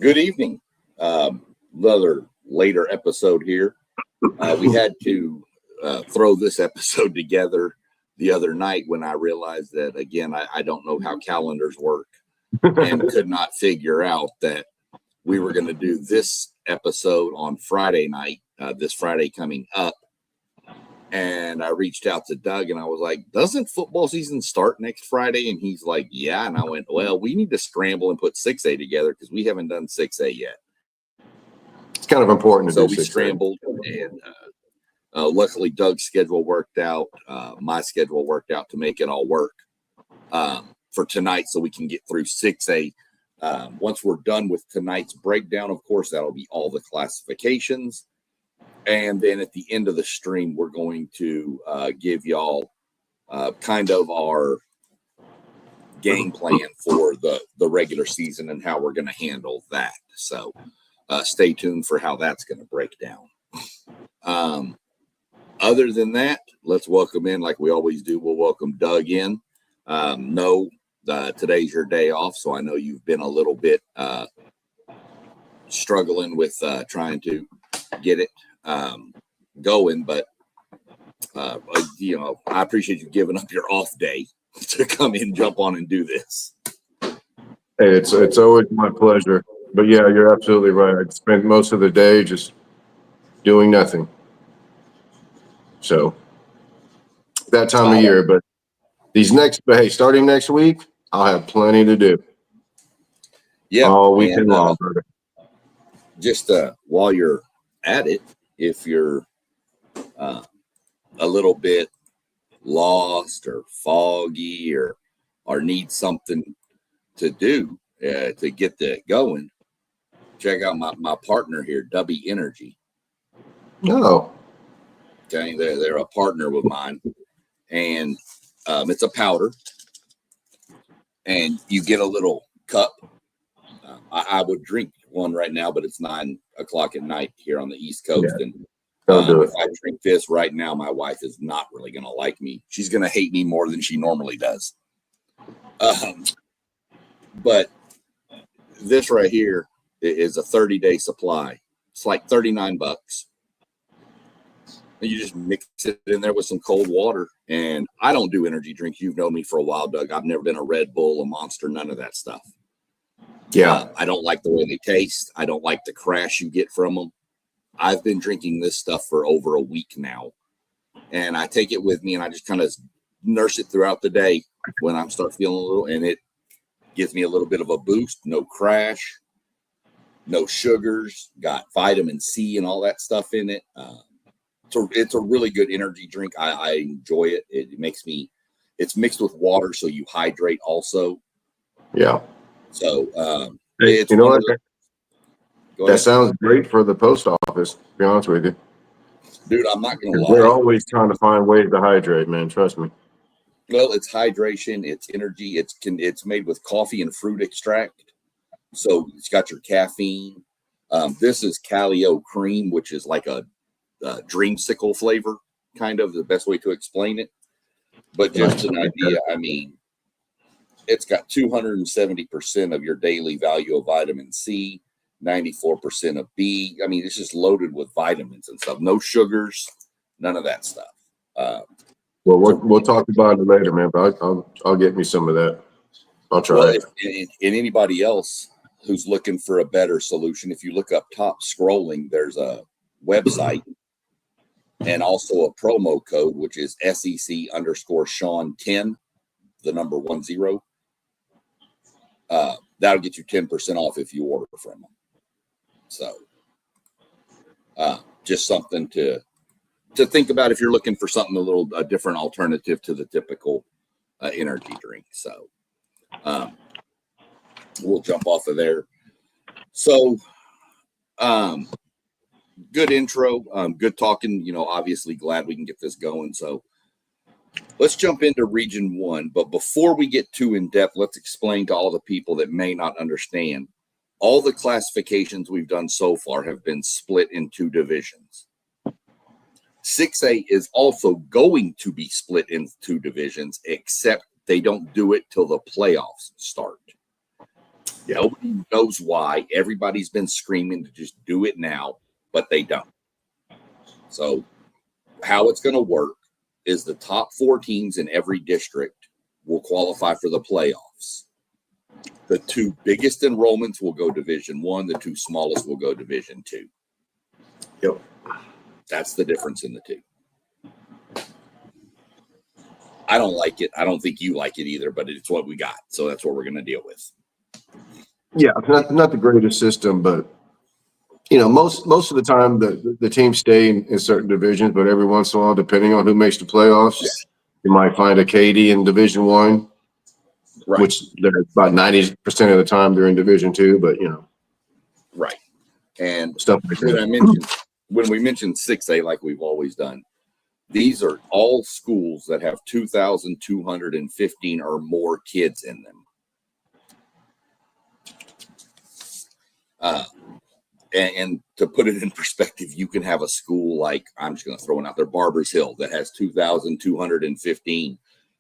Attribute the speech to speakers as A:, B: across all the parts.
A: Good evening. Another later episode here. We had to throw this episode together the other night when I realized that, again, I don't know how calendars work and could not figure out that we were going to do this episode on Friday night, this Friday coming up. And I reached out to Doug and I was like, doesn't football season start next Friday? And he's like, yeah. And I went, well, we need to scramble and put 6A together because we haven't done 6A yet.
B: It's kind of important to do.
A: So we scrambled and luckily Doug's schedule worked out. My schedule worked out to make it all work for tonight so we can get through 6A. Once we're done with tonight's breakdown, of course, that'll be all the classifications. And then at the end of the stream, we're going to give y'all kind of our game plan for the regular season and how we're going to handle that. So stay tuned for how that's going to break down. Other than that, let's welcome in like we always do. We'll welcome Doug in. Today's your day off, so I know you've been a little bit struggling with trying to get it going, but I appreciate you giving up your off day to come in, jump on and do this.
B: Hey, it's always my pleasure. But yeah, you're absolutely right. I spent most of the day just doing nothing. So that time of year, but starting next week, I'll have plenty to do.
A: Yeah,
B: all weekend long.
A: Just while you're at it, if you're a little bit lost or foggy or need something to do to get that going, check out my partner here, W Energy.
B: Oh.
A: Okay, they're a partner with mine, and it's a powder, and you get a little cup. I would drink one right now, but it's 9 o'clock at night here on the East Coast.
B: Yeah.
A: And
B: Don't do it.
A: If I drink this right now, my wife is not really going to like me. She's going to hate me more than she normally does. But this right here is a 30-day supply. It's like $39. And you just mix it in there with some cold water. And I don't do energy drinks. You've known me for a while, Doug. I've never been a Red Bull, a Monster, none of that stuff.
B: Yeah.
A: I don't like the way they taste. I don't like the crash you get from them. I've been drinking this stuff for over a week now. And I take it with me and I just kind of nurse it throughout the day when I start feeling a little, and it gives me a little bit of a boost. No crash, no sugars, got vitamin C and all that stuff in it. It's a really good energy drink. I enjoy it. It's mixed with water, so you hydrate also.
B: Yeah.
A: So,
B: you know what? That sounds great for the post office, to be honest with you.
A: Dude, I'm not going to lie.
B: They're always trying to find ways to hydrate, man. Trust me.
A: Well, it's hydration. It's energy. It's made with coffee and fruit extract. So it's got your caffeine. This is Calio cream, which is like a dreamsicle flavor, kind of the best way to explain it. But just an idea, I mean, it's got 270% of your daily value of vitamin C, 94% of B. I mean, it's just loaded with vitamins and stuff. No sugars, none of that stuff.
B: Well, we'll talk about it later, man. But I'll get me some of that. I'll try it.
A: And anybody else who's looking for a better solution, if you look up top scrolling, there's a website and also a promo code, which is SEC_Sean10, the number 10. That'll get you 10% off if you order from them. So just something to think about if you're looking for something a different alternative to the typical energy drink. So we'll jump off of there. So good intro, good talking, obviously glad we can get this going. So let's jump into Region 1. But before we get too in-depth, let's explain to all the people that may not understand. All the classifications we've done so far have been split in 2 divisions. 6A is also going to be split into 2 divisions, except they don't do it till the playoffs start.
B: Yeah.
A: Nobody knows why. Everybody's been screaming to just do it now, but they don't. So how it's going to work is the top 4 teams in every district will qualify for the playoffs. The 2 biggest enrollments will go Division I. The 2 smallest will go Division II.
B: Yep.
A: That's the difference in the 2. I don't like it. I don't think you like it either, but it's what we got. So that's what we're going to deal with.
B: Yeah, not the greatest system, but most of the time the teams stay in certain divisions, but every once in a while, depending on who makes the playoffs, you might find a KD in Division I,
A: Right.
B: which they're about 90% of the time they're in Division II, but
A: right. And
B: stuff like that.
A: When we mentioned 6A, like we've always done, these are all schools that have 2,215 or more kids in them. And to put it in perspective, you can have a school like, I'm just going to throw it out there, Barbers Hill, that has 2,215.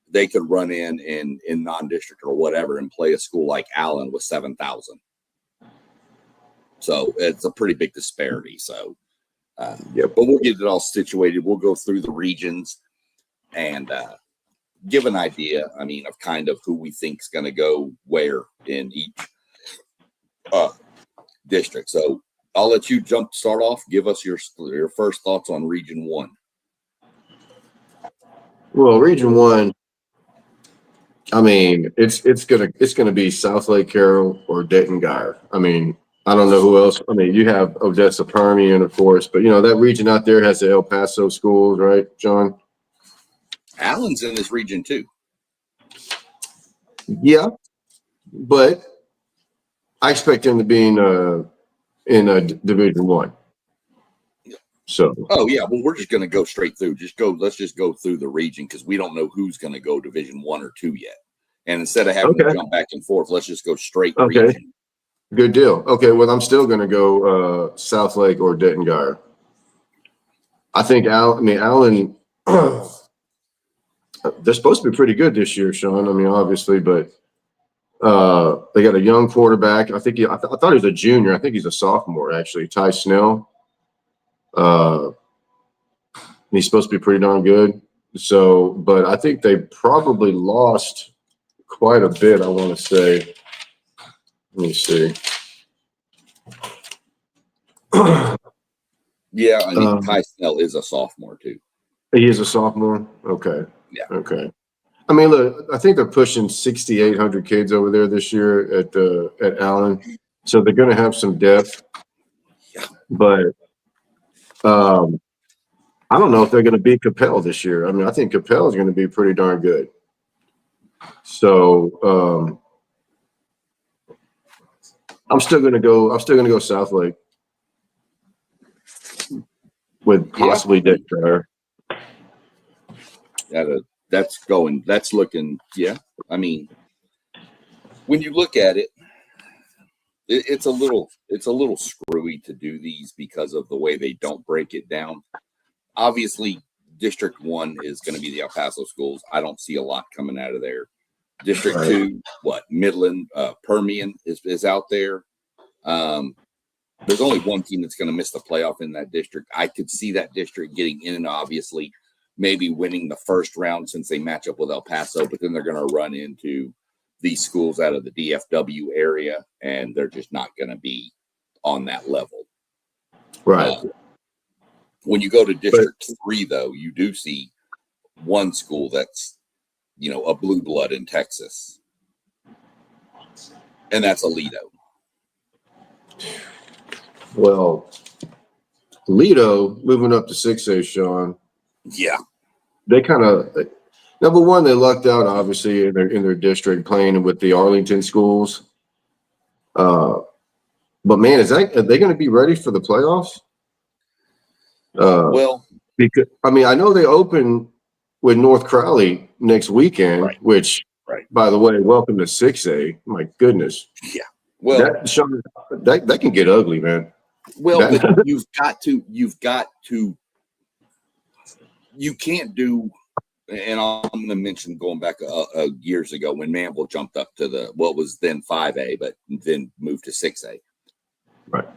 A: They could run in non-district or whatever and play a school like Allen with 7,000. So it's a pretty big disparity. So, but we'll get it all situated. We'll go through the regions and give an idea, of kind of who we think is going to go where in each district. So I'll let you start off. Give us your first thoughts on Region 1.
B: Well, Region 1, it's gonna be South Lake Carroll or Dayton Guyer. I don't know who else. You have Odessa Permian, of course, but that region out there has the El Paso schools, right, John?
A: Allen's in this region too.
B: Yeah, but I expect him to be in a Division I. So.
A: Oh yeah, well we're just going to go straight through. Let's just go through the region because we don't know who's going to go Division I or II yet. And instead of having to jump back and forth, let's just go straight region.
B: Good deal. Okay, well I'm still going to go South Lake or Dayton Guyer. I think Allen. They're supposed to be pretty good this year, Sean. Obviously, but they got a young quarterback. I thought he was a junior. I think he's a sophomore, actually. Ty Snell. He's supposed to be pretty darn good. So, but I think they probably lost quite a bit, I want to say. Let me see.
A: Yeah, Ty Snell is a sophomore, too.
B: He is a sophomore? Okay.
A: Yeah.
B: Okay. Look, I think they're pushing 6,800 kids over there this year at Allen. So they're going to have some depth.
A: Yeah.
B: But I don't know if they're going to beat Capel this year. I think Capel is going to be pretty darn good. So I'm still going to go South Lake with possibly Dick Fryer.
A: That's looking, yeah. When you look at it, it's a little screwy to do these because of the way they don't break it down. Obviously, District 1 is going to be the El Paso schools. I don't see a lot coming out of there. District 2, Midland, Permian is out there. There's only one team that's going to miss the playoff in that district. I could see that district getting in and obviously maybe winning the first round since they match up with El Paso, but then they're going to run into these schools out of the DFW area, and they're just not going to be on that level.
B: Right.
A: When you go to District 3, though, you do see one school that's, a blue blood in Texas, and that's Aledo.
B: Well, Aledo moving up to 6A, Sean.
A: Yeah.
B: They kind of, number one, they lucked out, obviously, in their district playing with the Arlington schools. But man, are they going to be ready for the playoffs? Because I know they open with North Crowley next weekend, which, by the way, welcome to 6A. My goodness.
A: Yeah. Well,
B: that can get ugly, man.
A: Well, but you can't do and I'm going to mention going back years ago when Manville jumped up to what was then 5A, but then moved to 6A.
B: Right.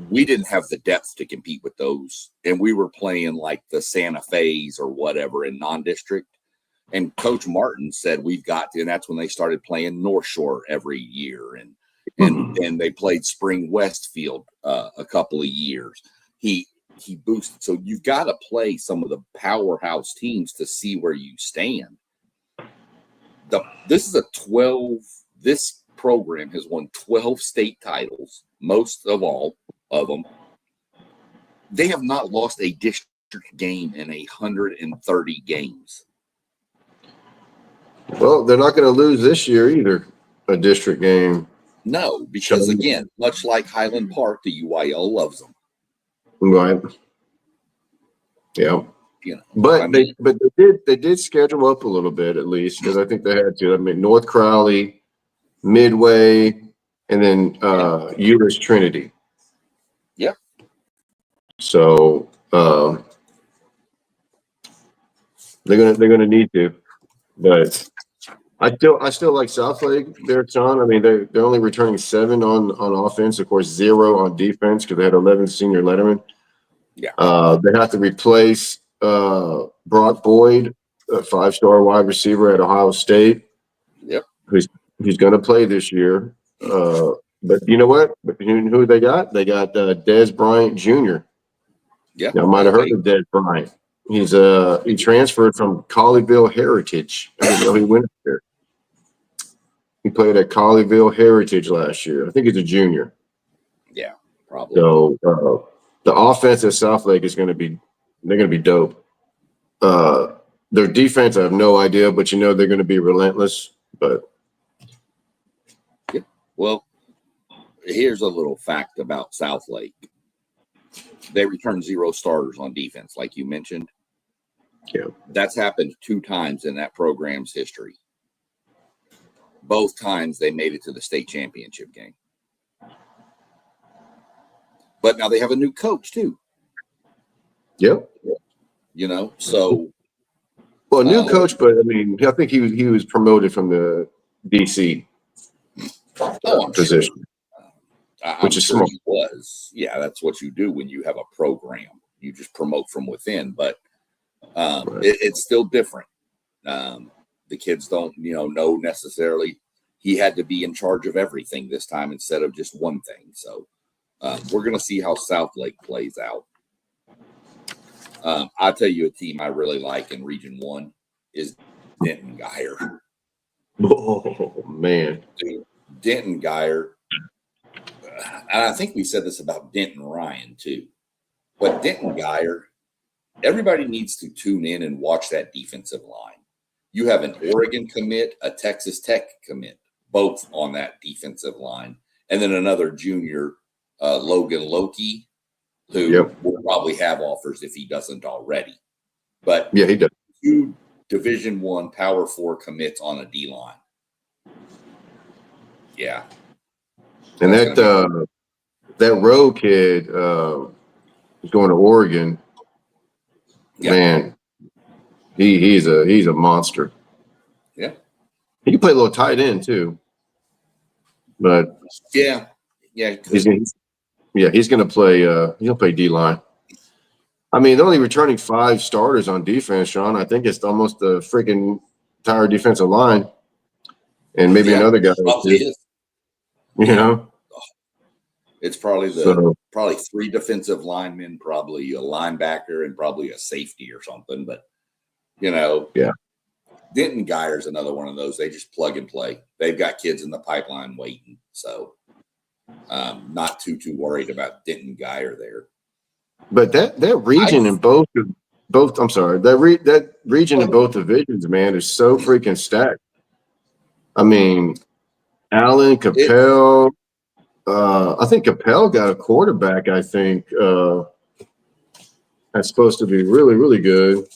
A: We didn't have the depth to compete with those, and we were playing like the Santa Fe's or whatever in non-district. And Coach Martin said we've got to, and that's when they started playing North Shore every year, and they played Spring Westfield a couple of years. He boosted. So you've got to play some of the powerhouse teams to see where you stand. This program has won 12 state titles, most of all of them. They have not lost a district game in 130 games.
B: Well, they're not going to lose this year either, a district game.
A: No, because again, much like Highland Park, the UIL loves them.
B: Right. Yeah.
A: You know,
B: but they did schedule up a little bit at least, because I think they had to. I mean, North Crowley, Midway, and then US Trinity.
A: Yep.
B: So they're gonna need to, but I still like Southlake there, Sean. I mean, they're only returning 7 on offense, of course, 0 on defense because they had 11 senior lettermen.
A: Yeah.
B: They have to replace Brock Boyd, a 5-star wide receiver at Ohio State.
A: Yep.
B: Who's going to play this year. But you know what? Who they got? They got Des Bryant Jr.
A: Yeah.
B: Y'all might have heard of Des Bryant. He transferred from Colleyville Heritage. I didn't know he went there. He played at Colleyville Heritage last year. I think he's a junior.
A: Yeah, probably.
B: So the offense at Southlake is going to be dope. Their defense, I have no idea, but they're going to be relentless. But
A: yeah. Well, here's a little fact about Southlake. They returned 0 starters on defense, like you mentioned.
B: Yeah.
A: That's happened 2 times in that program's history. Both times they made it to the state championship game. But now they have a new coach too.
B: Yep.
A: So
B: well, new coach, but I mean, I think he was promoted from the DC position, which is
A: sure
B: smart.
A: he was. Yeah, that's what you do when you have a program. You just promote from within, but
B: Right.
A: It's still different. The kids don't, know necessarily. He had to be in charge of everything this time instead of just one thing. So we're going to see how Southlake plays out. I'll tell you a team I really like in Region 1 is Denton Geyer.
B: Oh, man.
A: Dude, Denton Geyer. And I think we said this about Denton Ryan too. But Denton Geyer, everybody needs to tune in and watch that defensive line. You have an Oregon commit, a Texas Tech commit, both on that defensive line. And then another junior, Logan Loki, who will probably have offers if he doesn't already. But
B: yeah, he does.
A: 2 Division I Power 4 commits on a D line. Yeah.
B: And that Rowe kid is going to Oregon. Yeah. Man, he's a monster.
A: Yeah.
B: He can play a little tight end too. But
A: yeah.
B: He's going to play D line. I mean, they're only returning 5 starters on defense, Sean. I think it's almost the freaking entire defensive line, and maybe another guy.
A: Probably is. It's probably probably 3 defensive linemen, probably a linebacker, and probably a safety or something. But
B: yeah.
A: Denton Geyer's another one of those. They just plug and play. They've got kids in the pipeline waiting, so not too worried about Denton Geyer there.
B: But that region in both I'm sorry, that region in both divisions, man, is so freaking stacked. I mean, Allen, Capel. I think Capel got a quarterback. I think that's supposed to be really, really good.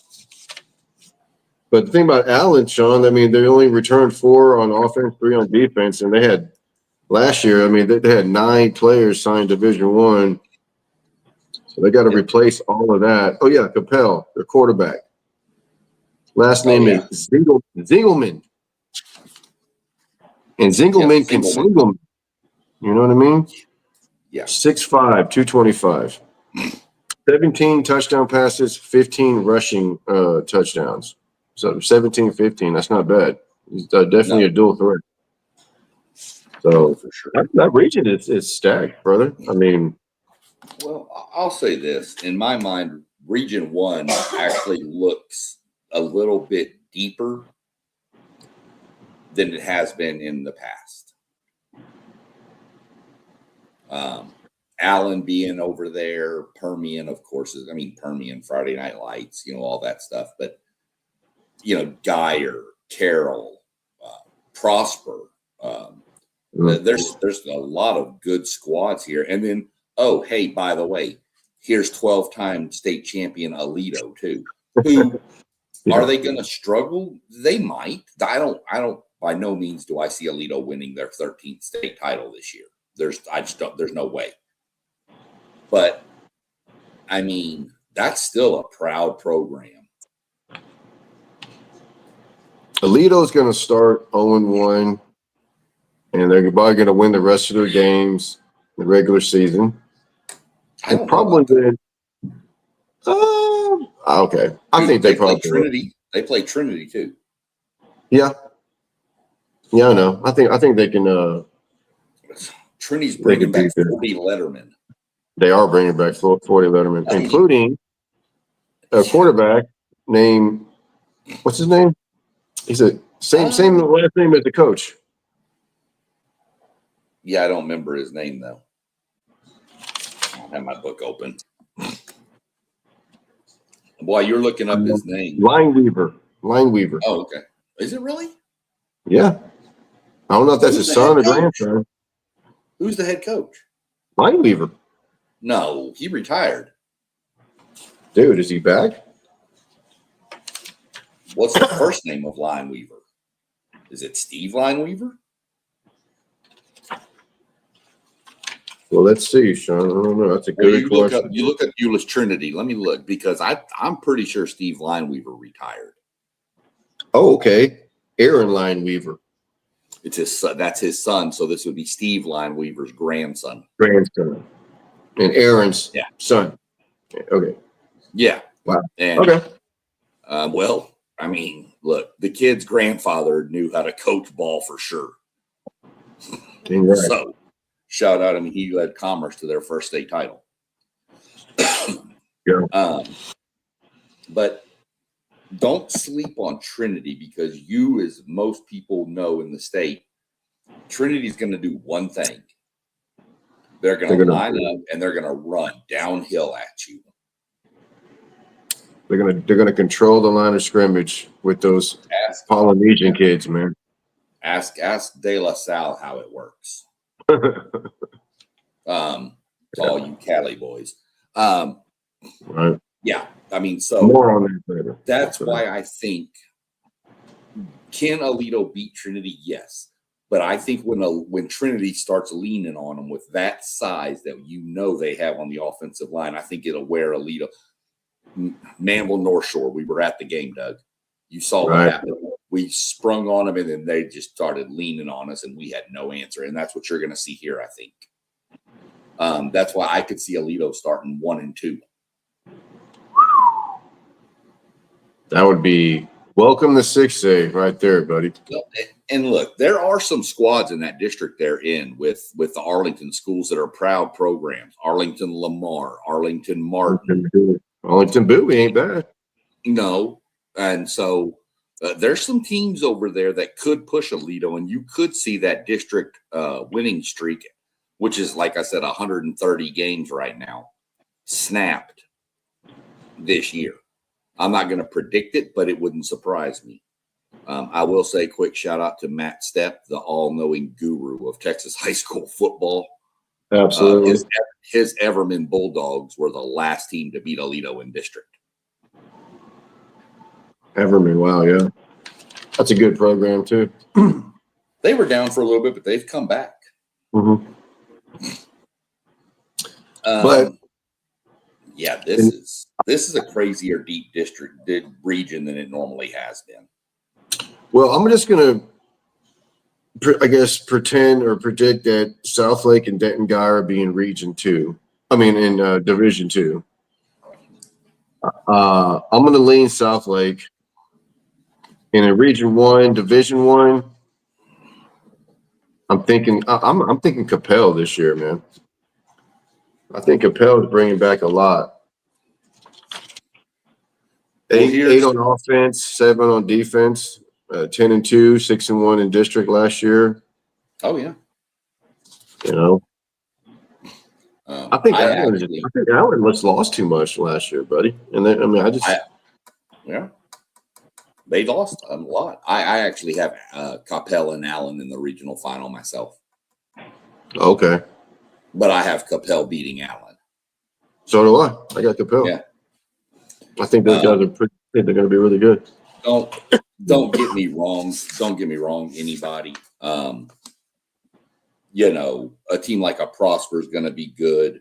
B: But the thing about Allen, Sean, I mean, they only returned 4 on offense, 3 on defense, and they had last year. I mean, they had 9 players signed Division I, so they got to replace all of that. Oh yeah, Capel, their quarterback. Last name is Zingelman. And Zingelman can swing them. You know what I mean?
A: Yeah.
B: 6'5", 225. 17 touchdown passes, 15 rushing touchdowns. So 17, 15, that's not bad. He's definitely a dual threat. So
A: for sure.
B: That region is stacked, brother. I mean,
A: well, I'll say this. In my mind, Region 1 actually looks a little bit deeper than it has been in the past. Allen being over there, Permian, of course, Permian, Friday Night Lights, all that stuff. But, Geyer, Carroll, Prosper, there's a lot of good squads here. And then, oh, hey, by the way, here's 12-time state champion Alito too. Who are they going to struggle? They might. I don't. By no means do I see Alito winning their 13th state title this year. There's no way. But that's still a proud program.
B: Alito's going to start 0-1, and they're probably going to win the rest of their games in the regular season. And probably then. Okay. I think they probably
A: play Trinity. They play Trinity too.
B: Yeah. Yeah, I know. I think they can.
A: Trinity's bringing back 40 lettermen.
B: They are bringing back 40 lettermen, including a quarterback named, what's his name? He's a same last name as the coach.
A: Yeah, I don't remember his name though. I don't have my book open. Boy, you're looking up his name.
B: Lineweaver.
A: Oh, okay. Is it really?
B: Yeah. I don't know if that's his son or grandson.
A: Who's the head coach?
B: Lineweaver.
A: No, he retired.
B: Dude, is he back?
A: What's the first name of Lineweaver? Is it Steve Lineweaver?
B: Well, let's see, Sean. I don't know. That's a good question.
A: You look up Euless Trinity. Let me look because I'm pretty sure Steve Lineweaver retired.
B: Oh, okay. Aaron Lineweaver.
A: It's his son. That's his son. So this would be Steve Lineweaver's grandson.
B: And Aaron's son. Okay.
A: Yeah.
B: Wow.
A: And,
B: okay.
A: Well, look, the kid's grandfather knew how to coach ball for sure.
B: Right.
A: So, shout out. He led Commerce to their first state title.
B: Yeah.
A: But don't sleep on Trinity because as most people know in the state, Trinity's going to do one thing. They're going to line up and they're going to run downhill at you.
B: They're gonna control the line of scrimmage with those Polynesian kids, man.
A: Ask De La Salle how it works. To all you Cali boys.
B: Right.
A: Yeah. So
B: more on that later.
A: That's why I think can Alito beat Trinity? Yes. But I think when Trinity starts leaning on them with that size that they have on the offensive line, I think it'll wear Alito. Manville North Shore, we were at the game, Doug. You saw what happened. We sprung on them, and then they just started leaning on us, and we had no answer. And that's what you're going to see here, I think. That's why I could see Alito starting 1-2.
B: That would be welcome to 6A right there, buddy.
A: And look, there are some squads in that district they're in with the Arlington schools that are proud programs. Arlington Lamar, Arlington Martin.
B: Arlington Bowie ain't bad.
A: No. And so there's some teams over there that could push Alito, and you could see that district winning streak, which is, like I said, 130 games right now, snapped this year. I'm not going to predict it, but it wouldn't surprise me. I will say quick shout out to Matt Stepp, the all-knowing guru of Texas high school football.
B: Absolutely.
A: His Everman Bulldogs were the last team to beat Alito in district.
B: Everman, wow, yeah. That's a good program, too.
A: They were down for a little bit, but they've come back.
B: Mm-hmm. But
A: Yeah, this is a crazier deep region than it normally has been.
B: Well, I'm just going to, I guess, pretend or predict that South Lake and Denton Guy are being Region 2. I mean, in Division 2. I'm going to lean South Lake. And in Region 1, Division 1, I'm thinking Capel this year, man. I think Capel is bringing back a lot. Eight on offense, 7 on defense, 10-2, 6-1 in district last year.
A: Oh yeah.
B: You know, I think Allen just lost too much last year, buddy. And then,
A: they lost a lot. I actually have Capel and Allen in the regional final myself.
B: Okay.
A: But I have Capel beating Allen.
B: So do I. I got Capel.
A: Yeah.
B: I think those guys they're going to be really good.
A: Don't get me wrong. Don't get me wrong, anybody. You know, a team like a Prosper is going to be good.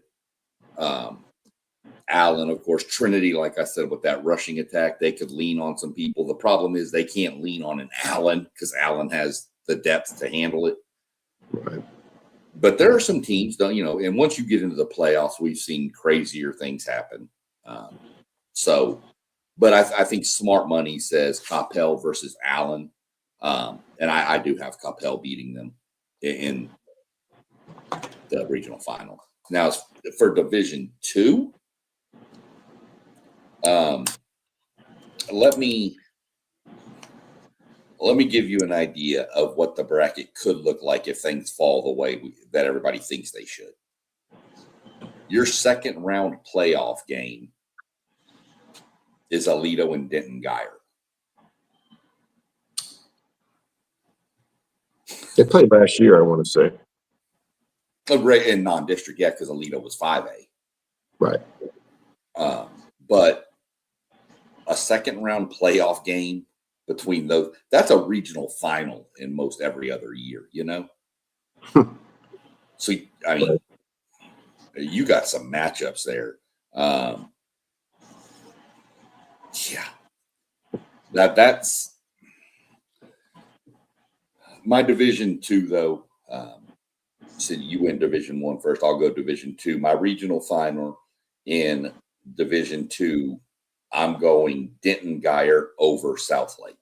A: Allen, of course, Trinity, like I said, with that rushing attack, they could lean on some people. The problem is they can't lean on an Allen because Allen has the depth to handle it.
B: Right.
A: But there are some teams, you know, and once you get into the playoffs, we've seen crazier things happen. But I think smart money says Capel versus Allen. And I do have Capel beating them in the regional final. Now, for Division 2, let me give you an idea of what the bracket could look like if things fall the way that everybody thinks they should. Your second round playoff game is Aledo and Denton Guyer.
B: They played last year, I want to say.
A: In non-district, yeah, because Aledo was 5A.
B: Right.
A: But a second round playoff game between those, that's a regional final in most every other year, you know? So, I mean, you got some matchups there. Yeah. That's my Division 2, though. So you win Division 1 first. I'll go Division 2. My regional final in Division 2, I'm going Denton Guyer over South Lake.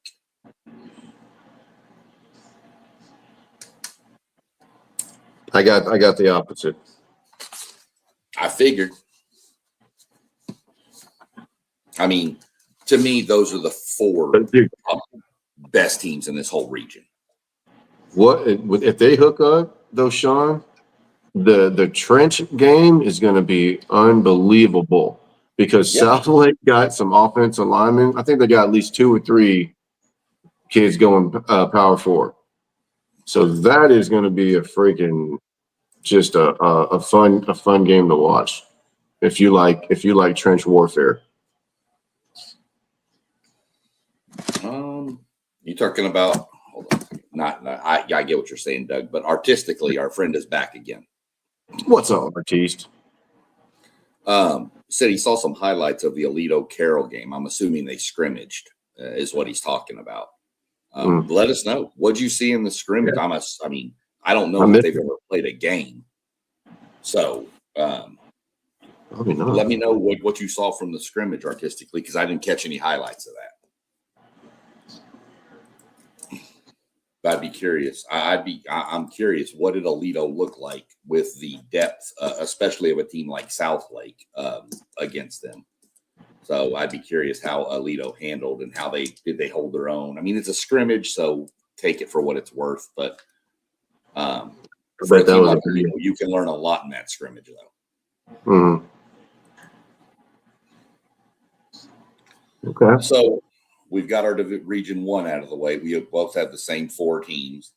B: I got the opposite.
A: I figured. I mean, to me, those are the 4 best teams in this whole region.
B: What if they hook up though, Sean? The trench game is going to be unbelievable because South Lake got some offensive linemen. I think they got at least 2 or 3 kids going power 4. So that is going to be a freaking just a fun game to watch if you like trench warfare.
A: You talking about? Hold on. I get what you're saying, Doug. But artistically, our friend is back again.
B: What's up, artiste?
A: Said he saw some highlights of the Aledo Carroll game. I'm assuming they scrimmaged, is what he's talking about. Let us know. What'd you see in the scrimmage? Yeah. I mean, I don't know if they've ever played a game. So let me know what you saw from the scrimmage artistically, because I didn't catch any highlights of that. But I'd be curious. I'm curious. What did Aledo look like with the depth, especially of a team like South Lake against them? So I'd be curious how Aledo handled and how did they hold their own. I mean, it's a scrimmage, so take it for what it's worth. But for a team like Aledo, you can learn a lot in that scrimmage, though.
B: Mm-hmm. Okay.
A: So we've got our Region 1 out of the way. We both have the same 4 teams.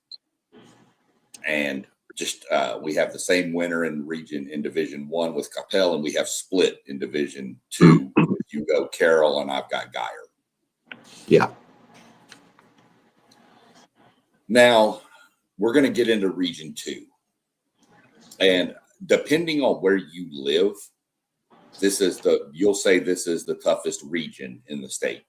A: And just we have the same winner in Division 1 with Capel, and we have split in Division 2. You go Carroll, and I've got Guyer.
B: Yeah.
A: Now, we're going to get into Region 2. And depending on where you live, you'll say this is the toughest region in the state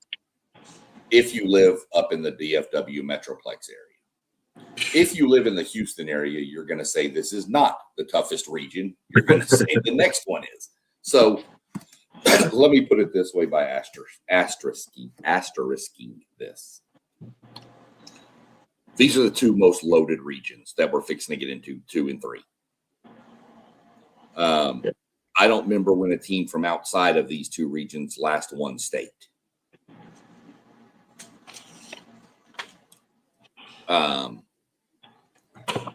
A: if you live up in the DFW Metroplex area. If you live in the Houston area, you're going to say this is not the toughest region. You're going to say the next one is. So let me put it this way by asterisking this. These are the two most loaded regions that we're fixing to get into, 2 and 3. I don't remember when a team from outside of these two regions last won state.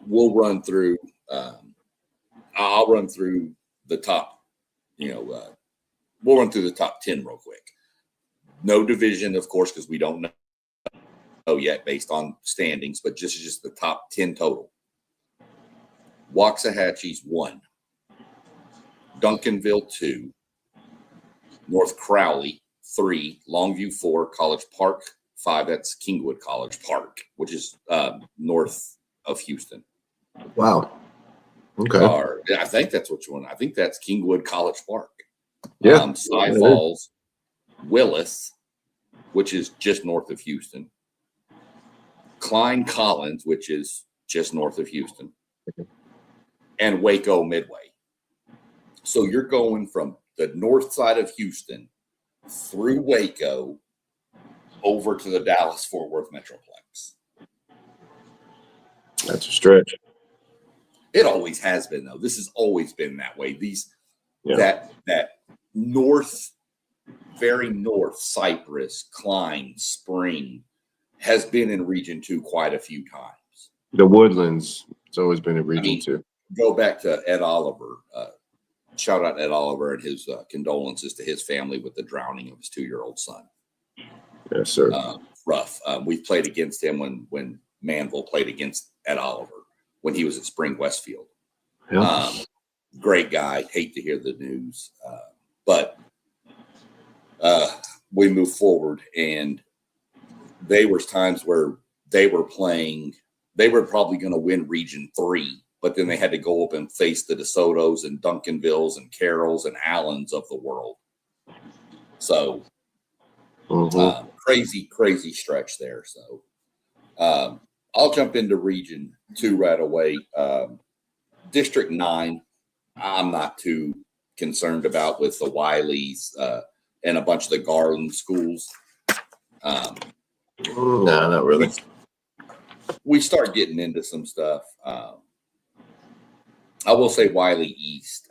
A: We'll run through. I'll run through the top. We'll run through the top 10 real quick. No division, of course, because we don't know yet based on standings, but just the top 10 total. Waxahachie's 1, Duncanville 2, North Crowley 3, Longview 4, College Park 5. That's Kingwood College Park, which is north of Houston.
B: Wow. Okay.
A: I think that's what you want. I think that's Kingwood College Park.
B: Yeah.
A: Cy Falls, Willis, which is just north of Houston. Klein Collins, which is just north of Houston. And Waco Midway. So you're going from the north side of Houston through Waco over to the Dallas-Fort Worth Metroplex.
B: That's a stretch.
A: It always has been, though. This has always been that way. That north, very north, Cypress, Klein, Spring has been in Region 2 quite a few times.
B: The Woodlands, it's always been in Region 2.
A: Go back to Ed Oliver. Shout out Ed Oliver and his condolences to his family with the drowning of his 2-year-old son.
B: Yes, sir.
A: Rough. We played against him when Manville played against Ed Oliver when he was at Spring Westfield.
B: Yeah.
A: Great guy. Hate to hear the news. But we move forward, and there was times where they were probably going to win Region 3, but then they had to go up and face the DeSotos and Duncanvilles and Carrolls and Allens of the world. So crazy stretch there. So I'll jump into Region 2 right away. District 9, I'm not too concerned about with the Wileys and a bunch of the Garland schools.
B: No, not really.
A: We start getting into some stuff. I will say Wiley East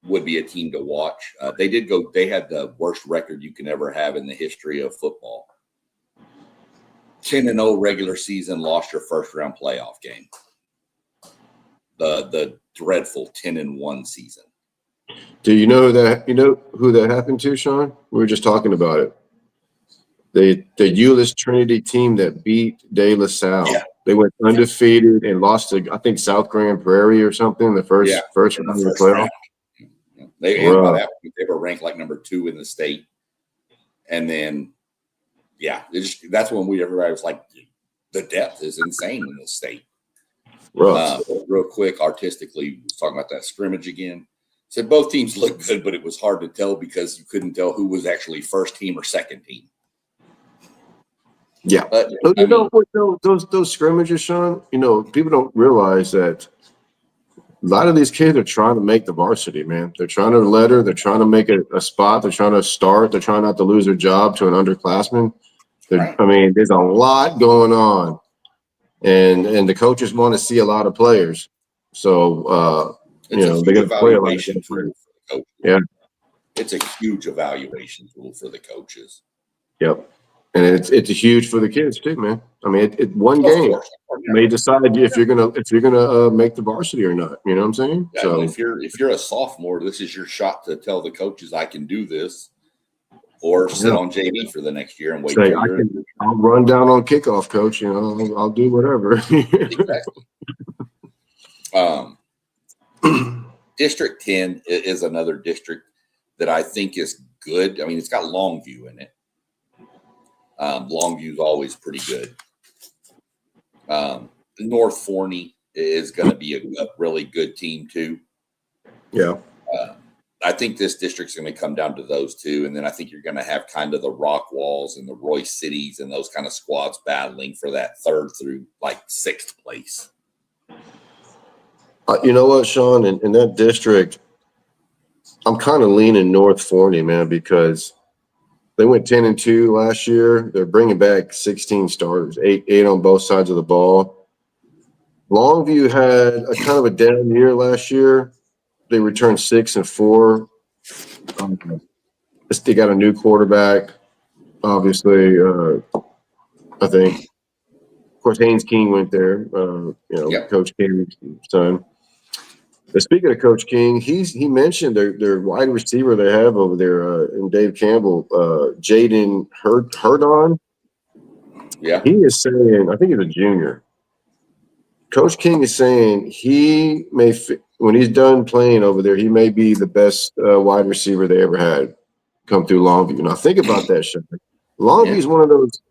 A: would be a team to watch. They had the worst record you can ever have in the history of football. 10-0 regular season, lost your first round playoff game. The dreadful 10-1 season.
B: Do you know who that happened to, Sean? We were just talking about it. The Euless Trinity team that beat De La Salle. Yeah. They went undefeated and lost to, I think, South Grand Prairie or something in the first round of the playoff.
A: They were ranked like number 2 in the state. And then, that's when everybody was like, the depth is insane in this state. Real quick, artistically, was talking about that scrimmage again. Said both teams looked good, but it was hard to tell because you couldn't tell who was actually first team or second team.
B: Yeah, but those scrimmages, Sean. People don't realize that a lot of these kids are trying to make the varsity, man. They're trying to letter. They're trying to make a spot. They're trying to start. They're trying not to lose their job to an underclassman. Right. I mean, there's a lot going on, and the coaches want to see a lot of players. So they're going to play a lot of players. For the coaches. Yeah,
A: it's a huge evaluation tool for the coaches.
B: Yep. And it's huge for the kids too, man. I mean, one game may decide if you're gonna make the varsity or not. You know what I'm saying?
A: Yeah, so if you're a sophomore, this is your shot to tell the coaches I can do this, or sit on JV for the next year and wait.
B: I'll run down on kickoff, coach. I'll do whatever.
A: Exactly. District 10 is another district that I think is good. I mean, it's got Longview in it. Longview is always pretty good. North Forney is going to be a really good team too.
B: Yeah.
A: I think this district's going to come down to those two. And then I think you're going to have kind of the Rock Walls and the Royce Cities and those kind of squads battling for that 3rd through like 6th place.
B: You know what, Sean? In that district, I'm kind of leaning North Forney, man, because they went 10-2 last year. They're bringing back 16 starters, eight on both sides of the ball. Longview had a kind of a down year last year. They returned 6-4. They got a new quarterback, obviously. I think, of course, Haynes King went there.
A: Yep.
B: Coach King's son. But speaking of Coach King, he mentioned their wide receiver they have over there, and Dave Campbell, Jaden Herdon.
A: Yeah.
B: He is saying, I think he's a junior. Coach King is saying he may, when he's done playing over there, he may be the best wide receiver they ever had come through Longview. Now think about that, Sean. Longview is one of those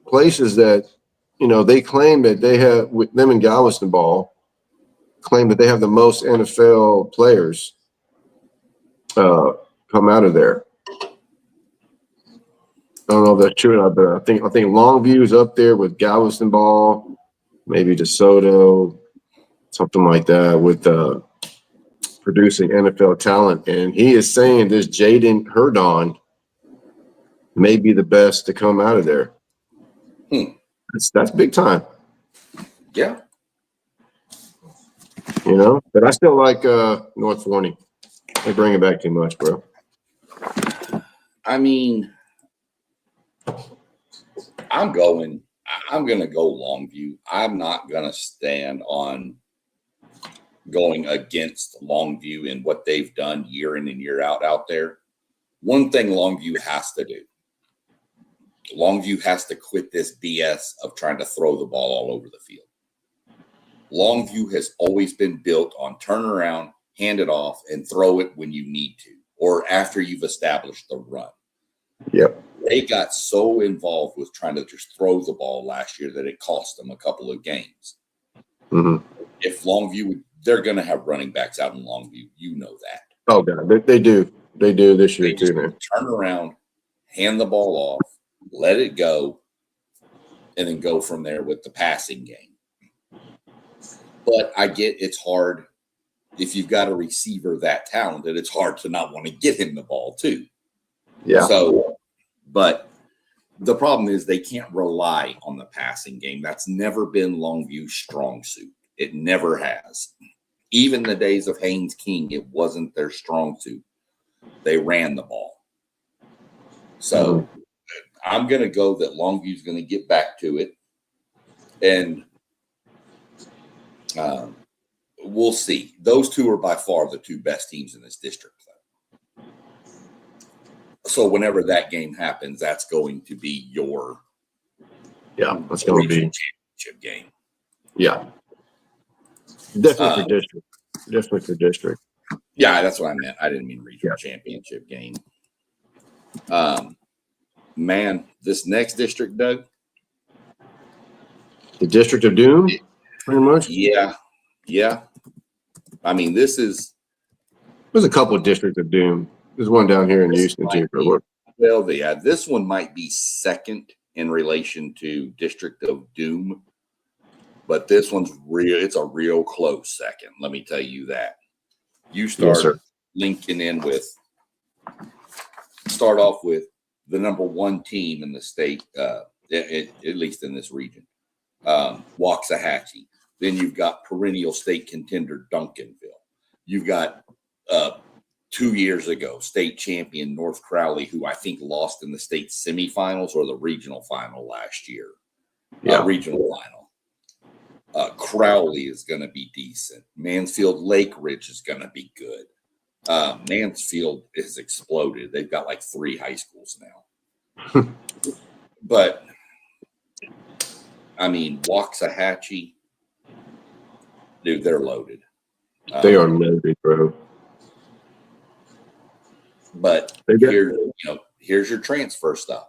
B: places that, they claim that they have, with them and Galveston Ball, claim that they have the most NFL players come out of there. I don't know if that's true or not, but I think Longview is up there with Galveston Ball, maybe DeSoto, something like that, with producing NFL talent. And he is saying this Jaden Herdon may be the best to come out of there. That's big time.
A: Yeah.
B: But I still like North Forney. They bring it back too much, bro.
A: I mean, I'm going to go Longview. I'm not going to stand on going against Longview and what they've done year in and year out there. One thing Longview has to do. Longview has to quit this BS of trying to throw the ball all over the field. Longview has always been built on turn around, hand it off, and throw it when you need to, or after you've established the run.
B: Yep.
A: They got so involved with trying to just throw the ball last year that it cost them a couple of games.
B: Mm-hmm.
A: If Longview, they're going to have running backs out in Longview. You know that.
B: Oh, God. They do. They do this year, too, man.
A: Turn around, hand the ball off, let it go, and then go from there with the passing game. But I get it's hard if you've got a receiver that talented, it's hard to not want to get him the ball too.
B: Yeah.
A: So, but the problem is they can't rely on the passing game. That's never been Longview's strong suit. It never has. Even the days of Haynes King, it wasn't their strong suit. They ran the ball. So I'm going to go that Longview's going to get back to it. And we'll see. Those two are by far the two best teams in this district. So whenever that game happens, that's going to be your
B: that's going to be
A: championship game.
B: Yeah. Definitely for district.
A: Yeah, that's what I meant. I didn't mean regional championship game. Man, this next district, Doug.
B: The District of Doom, pretty much?
A: Yeah. I mean, there's
B: a couple of Districts of Doom. There's one down here in Houston, too.
A: Well, yeah, this one might be second in relation to District of Doom, but this one's it's a real close second. Let me tell you that. You start linking in with, start off with the number one team in the state, at least in this region, Waxahachie. Then you've got perennial state contender Duncanville. You've got 2 years ago state champion North Crowley, who I think lost in the state semifinals or the regional final last year. Regional final. Crowley is going to be decent. Mansfield Lake Ridge is going to be good. Mansfield has exploded. They've got like 3 high schools now. But I mean, Waxahachie, dude, they're loaded.
B: They are loaded, bro.
A: But here's your transfer stuff.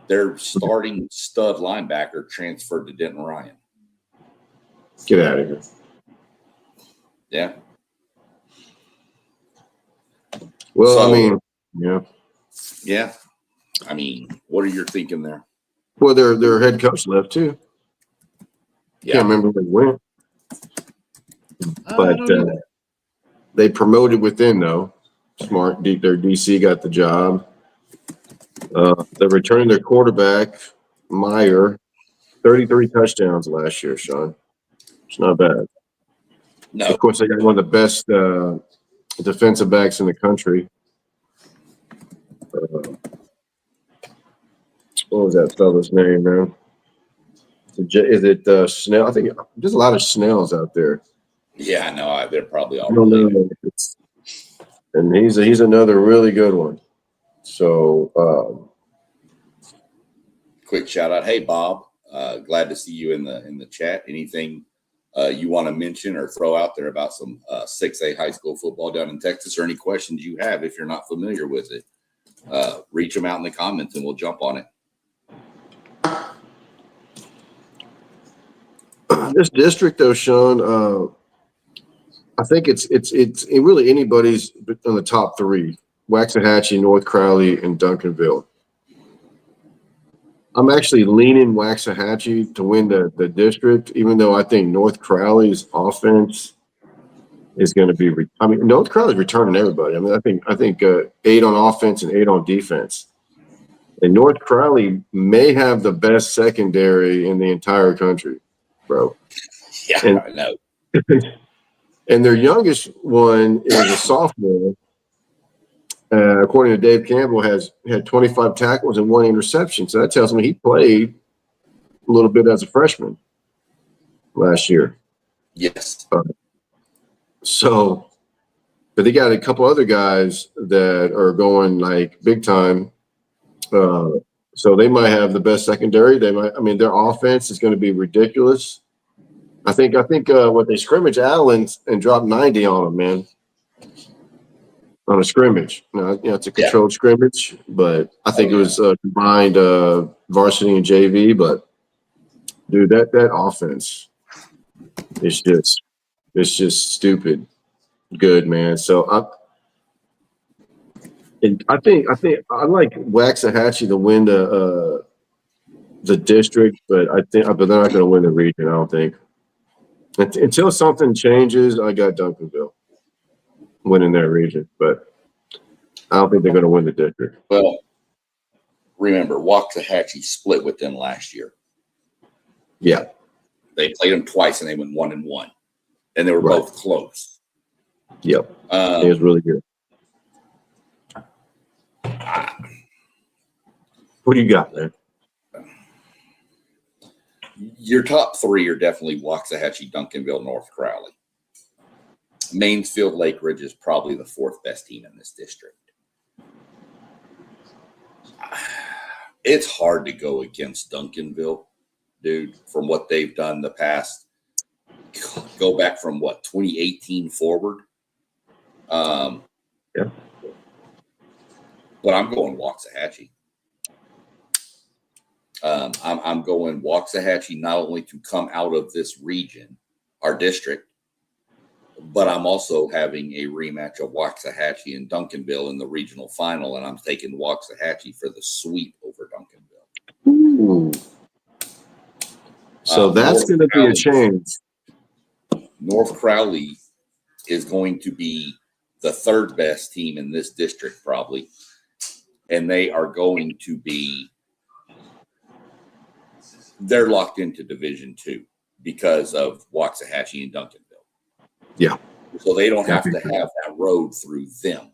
A: Their starting stud linebacker transferred to Denton Ryan.
B: Get out of here.
A: Yeah.
B: Well,
A: So,
B: I mean, yeah.
A: yeah. I mean, what are you thinking there?
B: Well, their head coach left too.
A: Yeah.
B: Can't remember where he went,
A: I
B: but
A: don't know.
B: they promoted within though. Smart. Their DC got the job. They're returning their quarterback Meyer, 33 touchdowns last year. Sean, it's not bad.
A: No.
B: Of course, they got one of the best defensive backs in the country. What was that fella's name, man? Is it Snell? I think there's a lot of Snells out there.
A: Yeah, I know. They're probably all
B: I don't
A: related.
B: know. And he's another really good one. So
A: Quick shout out. Hey, Bob. Glad to see you in the chat. Anything you want to mention or throw out there about some 6A high school football down in Texas, or any questions you have if you're not familiar with it, reach them out in the comments and we'll jump on it.
B: this district, though, Sean, I think it's really anybody's in the top three: Waxahachie, North Crowley, and Duncanville. I'm actually leaning Waxahachie to win the district, even though I think North Crowley's offense is going to be. I mean, North Crowley's returning everybody. I mean, I think 8 on offense and 8 on defense. And North Crowley may have the best secondary in the entire country, bro.
A: Yeah,
B: and,
A: I know.
B: And their youngest one is a sophomore. According to Dave Campbell, had 25 tackles and 1 interception. So that tells me he played a little bit as a freshman last year.
A: Yes.
B: But they got a couple other guys that are going like big time. So they might have the best secondary. They might. I mean, their offense is going to be ridiculous. I think what they scrimmage Allen and dropped 90 on them, man. On a scrimmage. Now, it's a controlled scrimmage, but I think it was combined varsity and JV. But dude, that offense is just stupid good, man. So I think I like Waxahachie to win the district, but they're not going to win the region. I don't think until something changes. I got Duncanville winning that region, but I don't think they're going to win the district.
A: Well, remember, Waxahachie split with them last year.
B: Yeah,
A: they played them twice and they went 1-1, and they were both close.
B: Yep, it was really good. What do you got, man?
A: Your top 3 are definitely Waxahachie, Duncanville, North Crowley. Mansfield Lake Ridge is probably the 4th best team in this district. It's hard to go against Duncanville, dude, from what they've done the past. Go back from 2018 forward.
B: Yeah.
A: But I'm going Waxahachie. I'm going Waxahachie not only to come out of this region, our district, but I'm also having a rematch of Waxahachie and Duncanville in the regional final, and I'm taking Waxahachie for the sweep over Duncanville.
B: Ooh. So that's going to be a change.
A: North Crowley is going to be the 3rd best team in this district, probably, and they are going to be. They're locked into Division II because of Waxahachie and Duncanville.
B: Yeah.
A: So they don't have to have that road through them.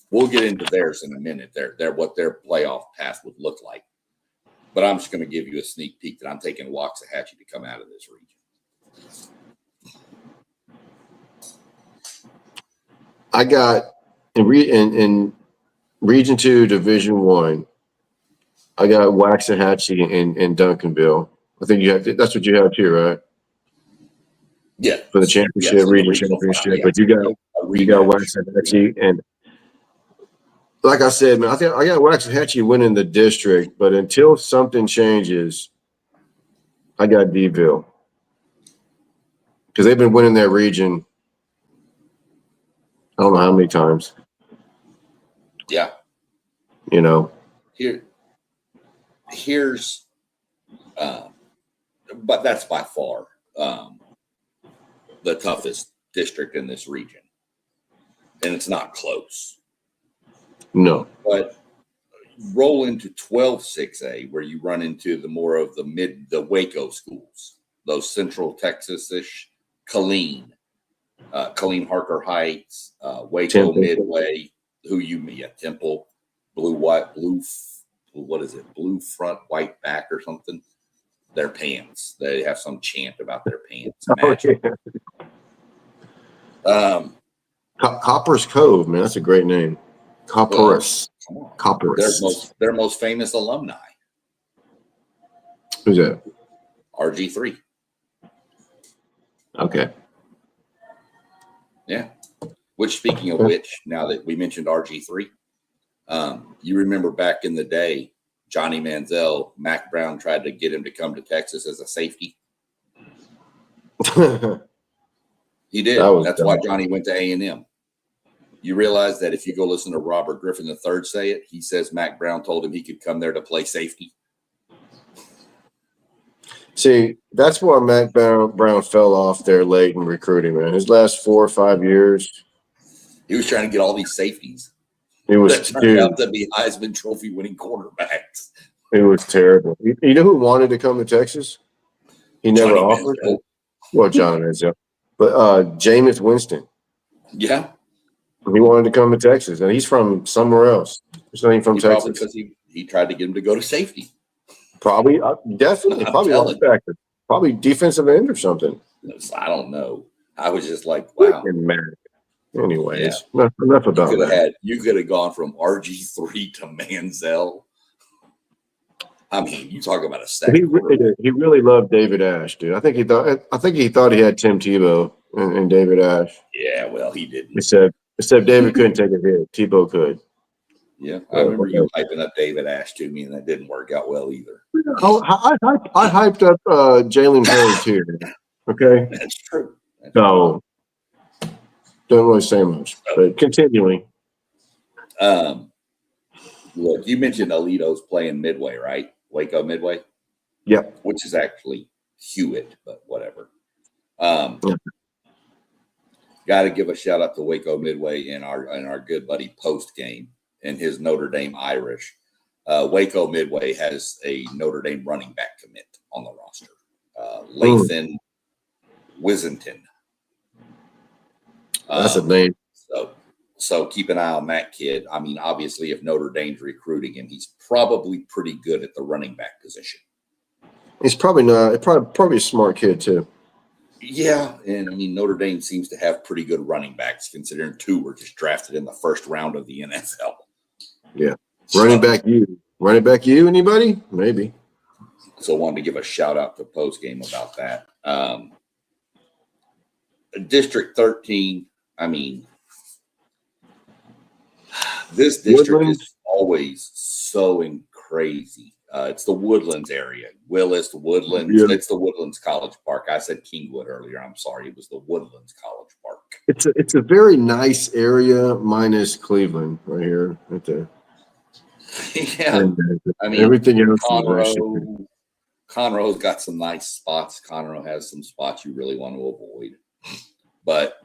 A: We'll get into theirs in a minute. They're what their playoff path would look like. But I'm just going to give you a sneak peek that I'm taking Waxahachie to come out of this region.
B: I got in Region 2, Division 1. I got Waxahachie and Duncanville. I think that's what you have too, right?
A: Yeah.
B: For the championship, region championship. But you got Waxahachie, and like I said, man, I think I got Waxahachie winning the district, but until something changes, I got D-ville. Because they've been winning their region I don't know how many times.
A: Yeah.
B: You know,
A: here's, but that's by far the toughest district in this region, and it's not close.
B: no.
A: But roll into 12-6A, where you run into the more of the Waco schools, those Central Texas-ish, Killeen, Harker Heights, Waco
B: Temple.
A: Midway, Temple, what is it? Blue front, white back or something. Their pants. They have some chant about their pants.
B: Copper's Cove, man, that's a great name. Copperus.
A: Well,
B: Copperus.
A: Their most famous alumni.
B: Who's that?
A: RG3.
B: Okay.
A: Yeah. Which, speaking of which, now that we mentioned RG3, you remember back in the day, Johnny Manziel, Mac Brown tried to get him to come to Texas as a safety. He did. That's why Johnny went to A&M. You realize that if you go listen to Robert Griffin III say it, he says Mac Brown told him he could come there to play safety.
B: See, that's why Mac Brown fell off there late in recruiting, man. His last 4 or 5 years,
A: he was trying to get all these safeties.
B: It was
A: that turned out to be Heisman Trophy winning quarterbacks.
B: It was terrible. You know who wanted to come to Texas? He never offered. Well, Johnny Manziel, but Jameis Winston.
A: Yeah,
B: he wanted to come to Texas, and he's from somewhere else. He's not even from Texas.
A: Probably because he tried to get him to go to safety.
B: Probably, definitely, probably linebacker, probably defensive end or something.
A: I don't know. I was just like, wow.
B: Anyways, enough about that.
A: You could have gone from RG3 to Manziel. I mean, you talk about a stack.
B: He really loved David Ash, dude. I think he thought he had Tim Tebow and David Ash.
A: Yeah, well, he didn't.
B: Except David couldn't take a hit. Tebow could.
A: Yeah, I remember you hyping up David Ash to me, and that didn't work out well either.
B: I hyped up Jalen Hurd too. Okay,
A: that's true.
B: So don't really say much, but continuing.
A: Look, you mentioned Alito's playing Midway, right? Waco Midway.
B: Yep.
A: Which is actually Hewitt, but whatever. Got to give a shout out to Waco Midway and our good buddy Post Game and his Notre Dame Irish. Waco Midway has a Notre Dame running back commit on the roster. Lathan Wissington.
B: That's a name.
A: So keep an eye on that kid. I mean, obviously, if Notre Dame's recruiting him, he's probably pretty good at the running back position.
B: He's probably not. Probably a smart kid too.
A: Yeah, and I mean, Notre Dame seems to have pretty good running backs, considering 2 were just drafted in the first round of the NFL.
B: Yeah, running back you, anybody? Maybe.
A: So I wanted to give a shout out to Post Game about that. District 13. I mean, this district is always so crazy. It's the Woodlands area. Woodlands. Yeah. It's the Woodlands College Park. I said Kingwood earlier. I'm sorry. It was the Woodlands College Park.
B: It's a very nice area, minus Cleveland right here. Right there.
A: Yeah. I mean, everything else. Conroe's got some nice spots. Conroe has some spots you really want to avoid. But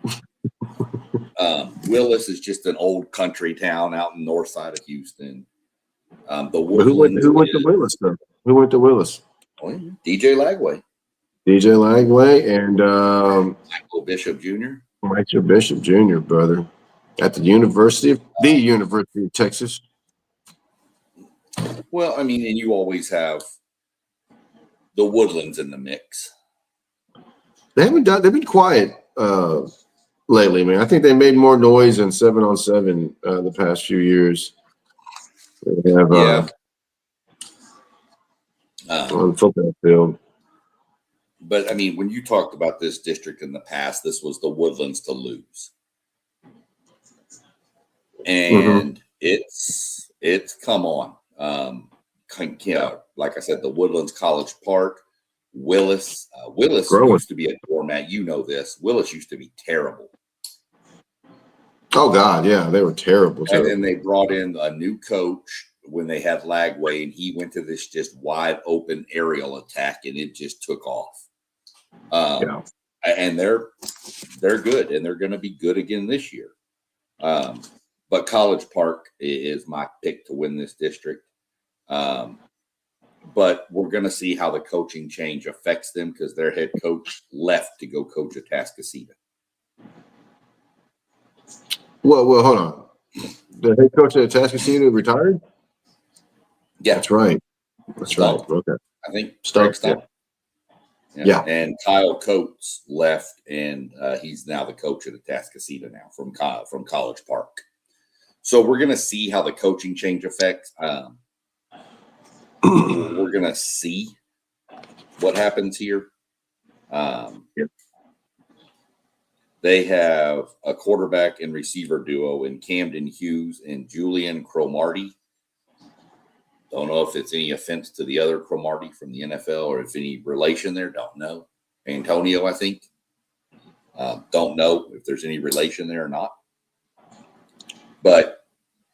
A: Willis is just an old country town out in the north side of Houston.
B: Who went to Willis, though? Who went to Willis?
A: Oh, yeah. DJ Lagway.
B: DJ Lagway and
A: Michael Bishop Jr.
B: Michael Bishop Jr., brother. At the University of Texas.
A: Well, I mean, and you always have the Woodlands in the mix.
B: They've been quiet lately, man. I think they made more noise in 7-on-7 the past few years. They have on the football field.
A: But I mean, when you talked about this district in the past, this was the Woodlands to lose. And it's come on. Like I said, the Woodlands College Park, Willis used to be a doormat. You know this. Willis used to be terrible.
B: Oh God, yeah, they were terrible.
A: And then they brought in a new coach when they had Lagway, and he went to this just wide open aerial attack, and it just took off.
B: Yeah.
A: And they're good, and they're going to be good again this year. But College Park is my pick to win this district. But we're going to see how the coaching change affects them because their head coach left to go coach at Atascocita.
B: Well, hold on. The head coach at Atascocita retired?
A: Yeah.
B: That's right. That's right. Okay.
A: I think
B: Starks. Yeah.
A: And Kyle Coates left, and he's now the coach at Atascocita now from College Park. So we're going to see how the coaching change affects. We're going to see what happens here. They have a quarterback and receiver duo in Camden Hughes and Julian Cromartie. Don't know if it's any offense to the other Cromartie from the NFL or if any relation there. Don't know. Antonio, I think. Don't know if there's any relation there or not. But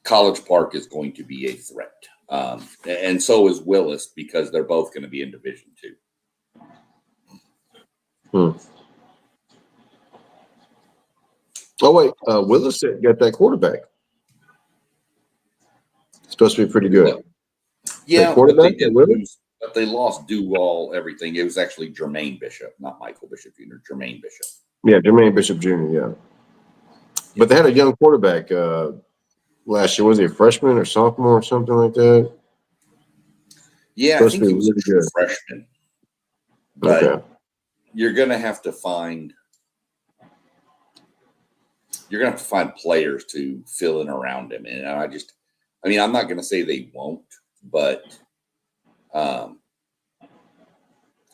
A: College Park is going to be a threat. And so is Willis because they're both going to be in Division II.
B: Oh, wait. Willis got that quarterback. It's supposed to be pretty good.
A: Yeah, but they lost Duval, everything. It was actually Jermaine Bishop, not Michael Bishop Jr., Jermaine Bishop.
B: Yeah, Jermaine Bishop Jr., yeah. But they had a young quarterback last year. Was he a freshman or sophomore or something like that?
A: Yeah, I think he was a true freshman. But you're going to have to find players to fill in around him. And I'm not going to say they won't, but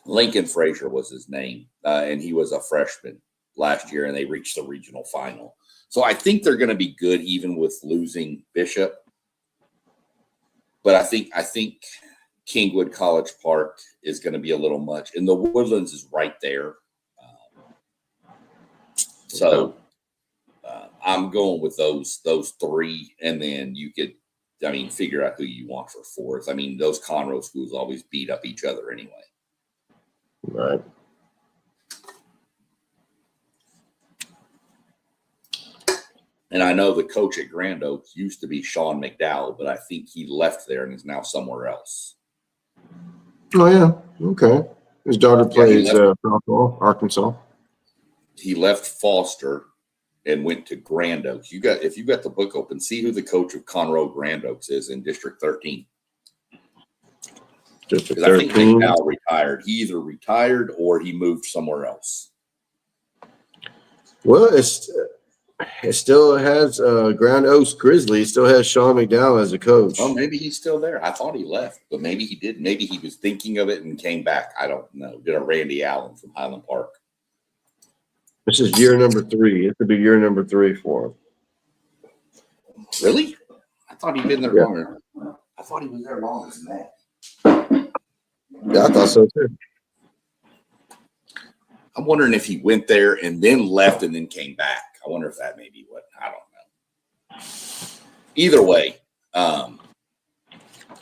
A: Lincoln Frazier was his name, and he was a freshman last year, and they reached the regional final. So I think they're going to be good even with losing Bishop. But I think Kingwood College Park is going to be a little much, and the Woodlands is right there. So I'm going with those three, and then you could, figure out who you want for fourth. Those Conroe schools always beat up each other anyway.
B: Right.
A: And I know the coach at Grand Oaks used to be Sean McDowell, but I think he left there and is now somewhere else.
B: Oh, yeah. Okay. His daughter plays softball, Arkansas.
A: He left Foster and went to Grand Oaks. If you got the book open, see who the coach of Conroe Grand Oaks is in District 13.
B: District 13.
A: I think McDowell retired. He either retired or he moved somewhere else.
B: Well, it still has Grand Oaks Grizzlies. Still has Sean McDowell as a coach.
A: Well, maybe he's still there. I thought he left, but maybe he did. Maybe he was thinking of it and came back. I don't know. Did a Randy Allen from Highland Park.
B: This is year number 3. It could be year number 3 for him.
A: Really? I thought he'd been there longer. I thought he was there longer than that.
B: Yeah, I thought so too.
A: I'm wondering if he went there and then left and then came back. I wonder if that may be what. I don't know. Either way,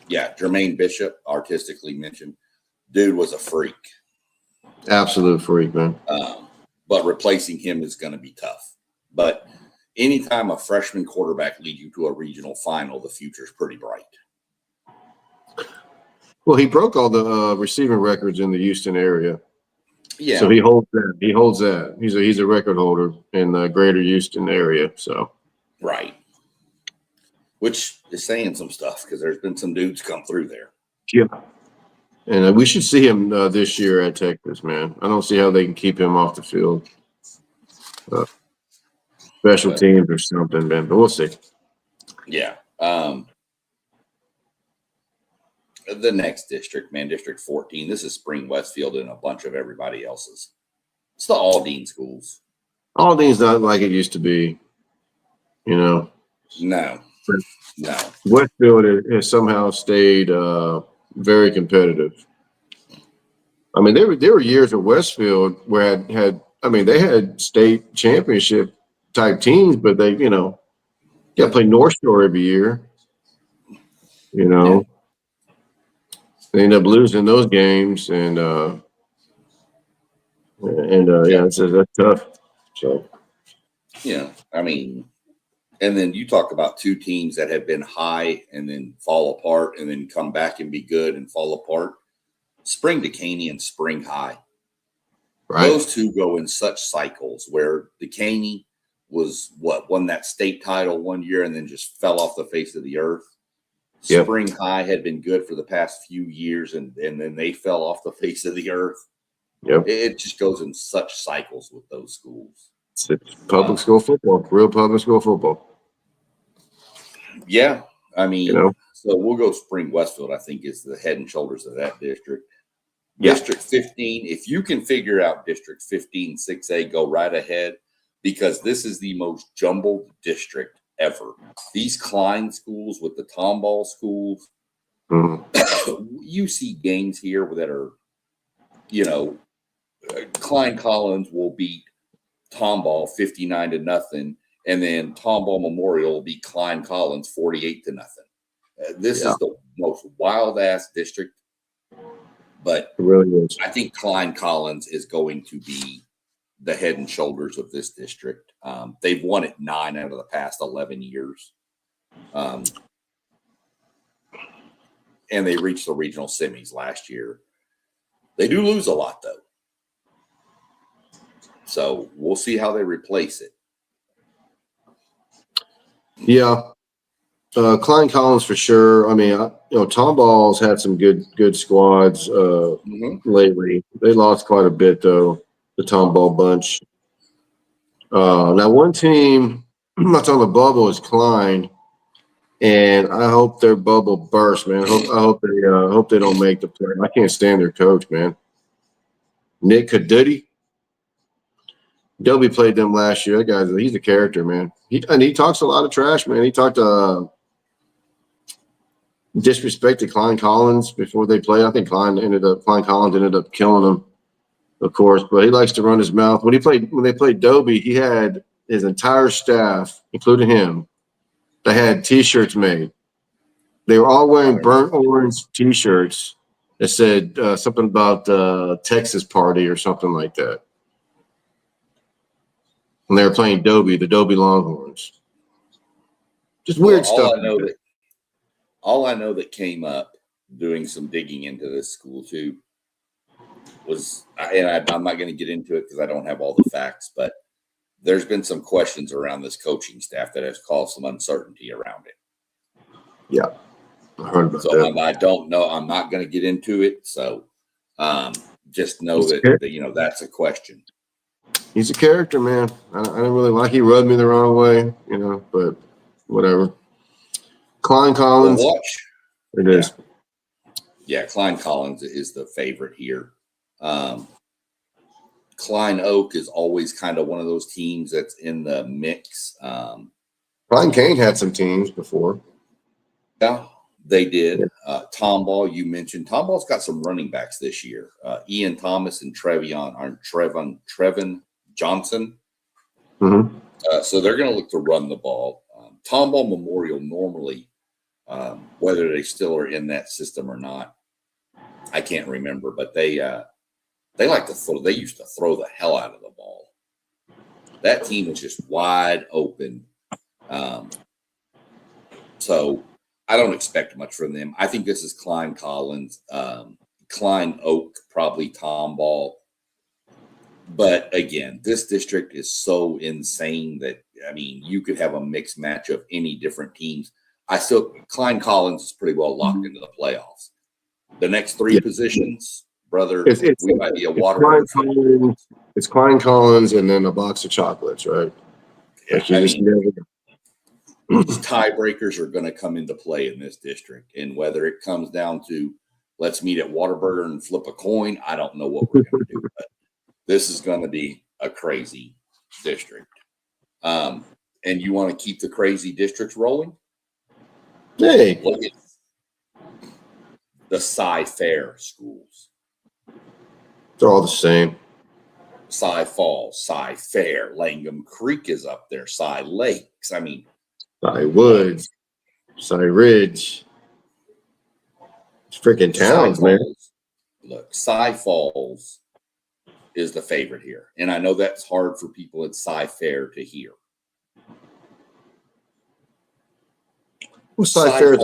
A: Jermaine Bishop, artistically mentioned, dude was a freak.
B: Absolute freak, man.
A: But replacing him is going to be tough. But anytime a freshman quarterback leads you to a regional final, the future's pretty bright.
B: Well, he broke all the receiving records in the Houston area.
A: Yeah.
B: So he holds that. He's a record holder in the greater Houston area. So.
A: Right. Which is saying some stuff because there's been some dudes come through there.
B: Yeah. And we should see him this year at Texas, man. I don't see how they can keep him off the field. Special teams or something, man. But we'll see.
A: Yeah. The next district, man, District 14. This is Spring Westfield and a bunch of everybody else's. It's the Aldine schools.
B: Aldine's not like it used to be,
A: No.
B: Westfield has somehow stayed very competitive. There were years at Westfield where they had state championship type teams, but they, got to play North Shore every year.
A: Yeah.
B: They end up losing those games, and that's tough. So,
A: I mean, and then you talk about two teams that have been high and then fall apart and then come back and be good and fall apart. Spring Decaney and Spring High.
B: right.
A: Those two go in such cycles where Decaney won that state title one year and then just fell off the face of the earth.
B: Yep.
A: Spring High had been good for the past few years and then they fell off the face of the earth.
B: Yep.
A: It just goes in such cycles with those schools.
B: It's public school football, real public school football.
A: Yeah. I mean, so we'll go Spring Westfield, I think, is the head and shoulders of that district. Yeah. District 15, if you can figure out District 15, 6A, go right ahead because this is the most jumbled district ever. These Klein schools with the Tomball schools, you see games here that are, Klein Collins will beat Tomball 59-0, and then Tomball Memorial will beat Klein Collins 48-0. This is the most wild ass district. But
B: it really is.
A: I think Klein Collins is going to be the head and shoulders of this district. They've won it 9 out of the past 11 years. And they reached the regional semis last year. They do lose a lot, though. So we'll see how they replace it.
B: Yeah. Klein Collins for sure. I mean, Tomball's had some good squads lately. They lost quite a bit though. The Tomball bunch. Now, one team that's on the bubble is Klein, and I hope their bubble bursts, man. I hope they don't make the play. I can't stand their coach, man. Nick Cadutti. Dobie played them last year. That guy, he's a character, man. He talks a lot of trash, man. He talked disrespected Klein Collins before they played. I think Klein Collins ended up killing him, of course. But he likes to run his mouth. When they played Dobie, he had his entire staff, including him, that had T-shirts made. They were all wearing burnt orange T-shirts that said something about Texas Party or something like that. When they were playing Dobie, the Dobie Longhorns. Just weird stuff.
A: All I know that came up doing some digging into this school too was, and I'm not going to get into it because I don't have all the facts, but there's been some questions around this coaching staff that has caused some uncertainty around it.
B: Yeah, I heard about that.
A: I don't know. I'm not going to get into it. So just know that that's a question.
B: He's a character, man. I don't really like. He rubbed me the wrong way, but whatever. Klein Collins.
A: Well, watch.
B: It is.
A: Yeah, Klein Collins is the favorite here. Klein Oak is always kind of one of those teams that's in the mix.
B: Klein Kane had some teams before.
A: Yeah, they did. Yeah. Tomball, you mentioned. Tomball's got some running backs this year. Ian Thomas and Trevin Johnson.
B: Mm-hmm.
A: So they're going to look to run the ball. Tomball Memorial normally, whether they still are in that system or not, I can't remember, but they like to throw. They used to throw the hell out of the ball. That team was just wide open. So I don't expect much from them. I think this is Klein Collins, Klein Oak, probably Tomball. But again, this district is so insane that, you could have a mixed match of any different teams. Klein Collins is pretty well locked into the playoffs. The next 3 positions, brother, we might be a water.
B: It's Klein Collins and then a box of chocolates, right?
A: Yeah, tiebreakers are going to come into play in this district. And whether it comes down to let's meet at Whataburger and flip a coin, I don't know what we're going to do. But this is going to be a crazy district. And you want to keep the crazy districts rolling?
B: Hey.
A: Look at the Sci-Fair schools.
B: They're all the same.
A: Cy Falls, Cy Fair, Langham Creek is up there, Cy Lakes. I mean,
B: Cy Woods, Cy Ridge. It's freaking towns, man.
A: Look, Cy Falls is the favorite here. And I know that's hard for people at Cy Fair to hear.
B: Well, Cy Fair is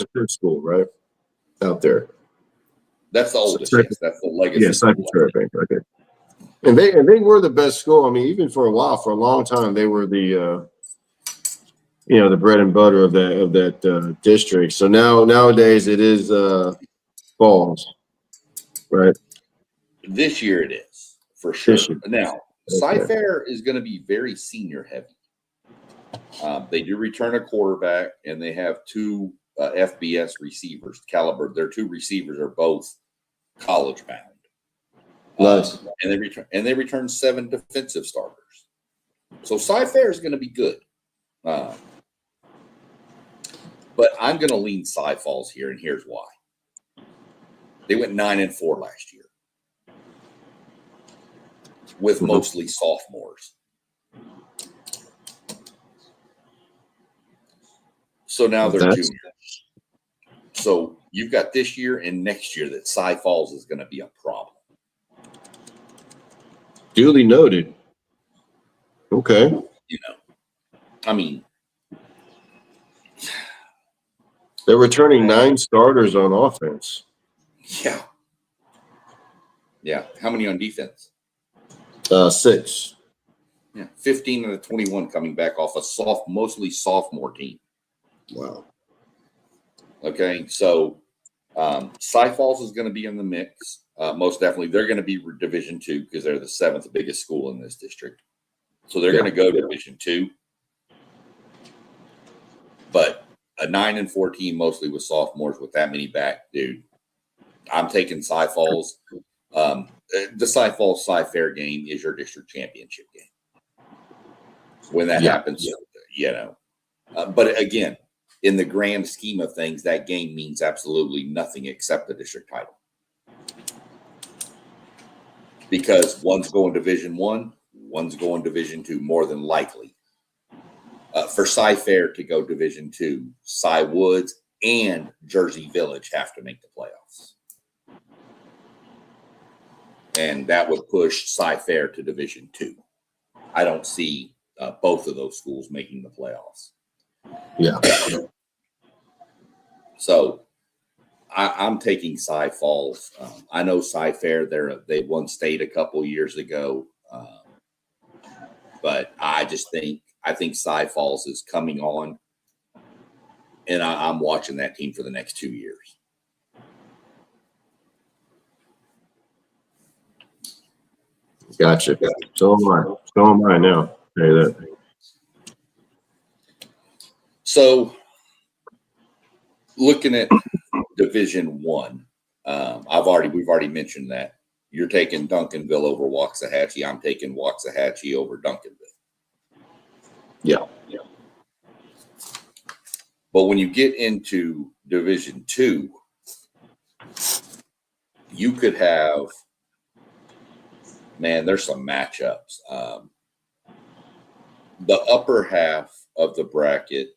B: a good school, right? Out there.
A: That's the oldest. Yes, that's the legacy.
B: Yeah, Cy Fair, okay. And they were the best school. I mean, even for a while, for a long time, they were the the bread and butter of that district. So nowadays it is Falls, right?
A: This year it is for sure. Now, Cy Fair is going to be very senior heavy. They do return a quarterback, and they have two FBS receivers caliber. Their two receivers are both college bound.
B: Nice.
A: And they return 7 defensive starters. So Cy Fair is going to be good. But I'm going to lean Cy Falls here, and here's why. They went 9-4 last year with mostly sophomores. So now they're juniors. So you've got this year and next year that Cy Falls is going to be a problem.
B: Duly noted. Okay.
A: I mean,
B: they're returning 9 starters on offense.
A: Yeah. Yeah. How many on defense?
B: 6.
A: Yeah. 15 of the 21 coming back off a mostly sophomore team.
B: Wow.
A: Okay. So Cy Falls is going to be in the mix. Most definitely. They're going to be Division II because they're the 7th biggest school in this district. So they're going to go to Division II. But a 9-4 team, mostly with sophomores with that many back, dude. I'm taking Cy Falls. The Cy Falls Cy Fair game is your district championship game. When that happens, But again, in the grand scheme of things, that game means absolutely nothing except the district title. Because one's going Division I, one's going Division II, more than likely. For Cy Fair to go Division II, Cy Woods and Jersey Village have to make the playoffs. And that would push Cy Fair to Division II. I don't see both of those schools making the playoffs.
B: Yeah.
A: So I'm taking Cy Falls. I know Cy Fair, they won state a couple years ago. But I think Cy Falls is coming on. And I'm watching that team for the next 2 years.
B: Gotcha. So am I now. Say that.
A: So, looking at Division I, we've already mentioned that you're taking Duncanville over Waxahachie. I'm taking Waxahachie over Duncanville.
B: Yeah.
A: But when you get into Division II, you could have, there's some matchups. The upper half of the bracket,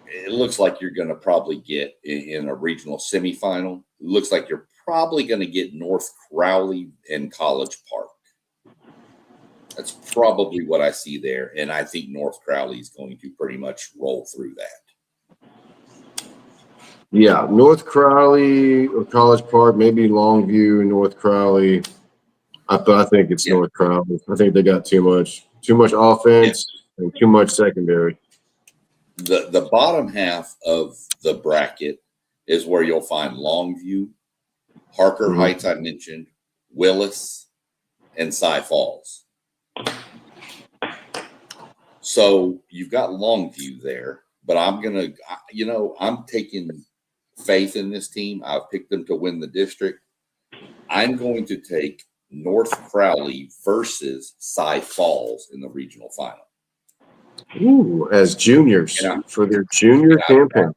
A: it looks like you're going to probably get in a regional semifinal. It looks like you're probably going to get North Crowley and College Park. That's probably what I see there. And I think North Crowley is going to pretty much roll through that.
B: Yeah, North Crowley or College Park, maybe Longview, North Crowley. I think it's North Crowley. I think they got too much offense and too much secondary.
A: The bottom half of the bracket is where you'll find Longview, Harker Heights, I mentioned, Willis, and Cy Falls. So you've got Longview there, but I'm taking faith in this team. I've picked them to win the district. I'm going to take North Crowley versus Cy Falls in the regional final.
B: Ooh, as juniors for their junior campaign.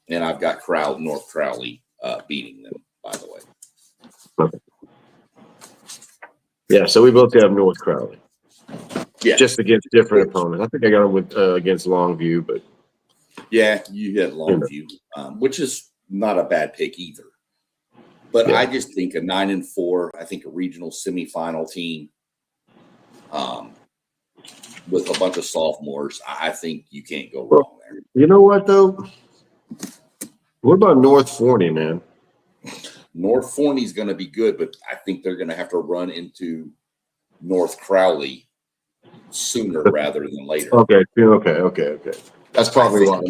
A: And I've got North Crowley beating them, by the way.
B: Okay. Yeah, so we both have North Crowley.
A: Yeah.
B: Just against different opponents. I think I got him with against Longview, but
A: yeah, you hit Longview, which is not a bad pick either. But
B: yeah.
A: I just think a 9-4, I think a regional semifinal team with a bunch of sophomores, I think you can't go wrong there.
B: You know what, though? What about North Forney, man?
A: North Forney's going to be good, but I think they're going to have to run into North Crowley sooner rather than later.
B: Okay. That's probably why.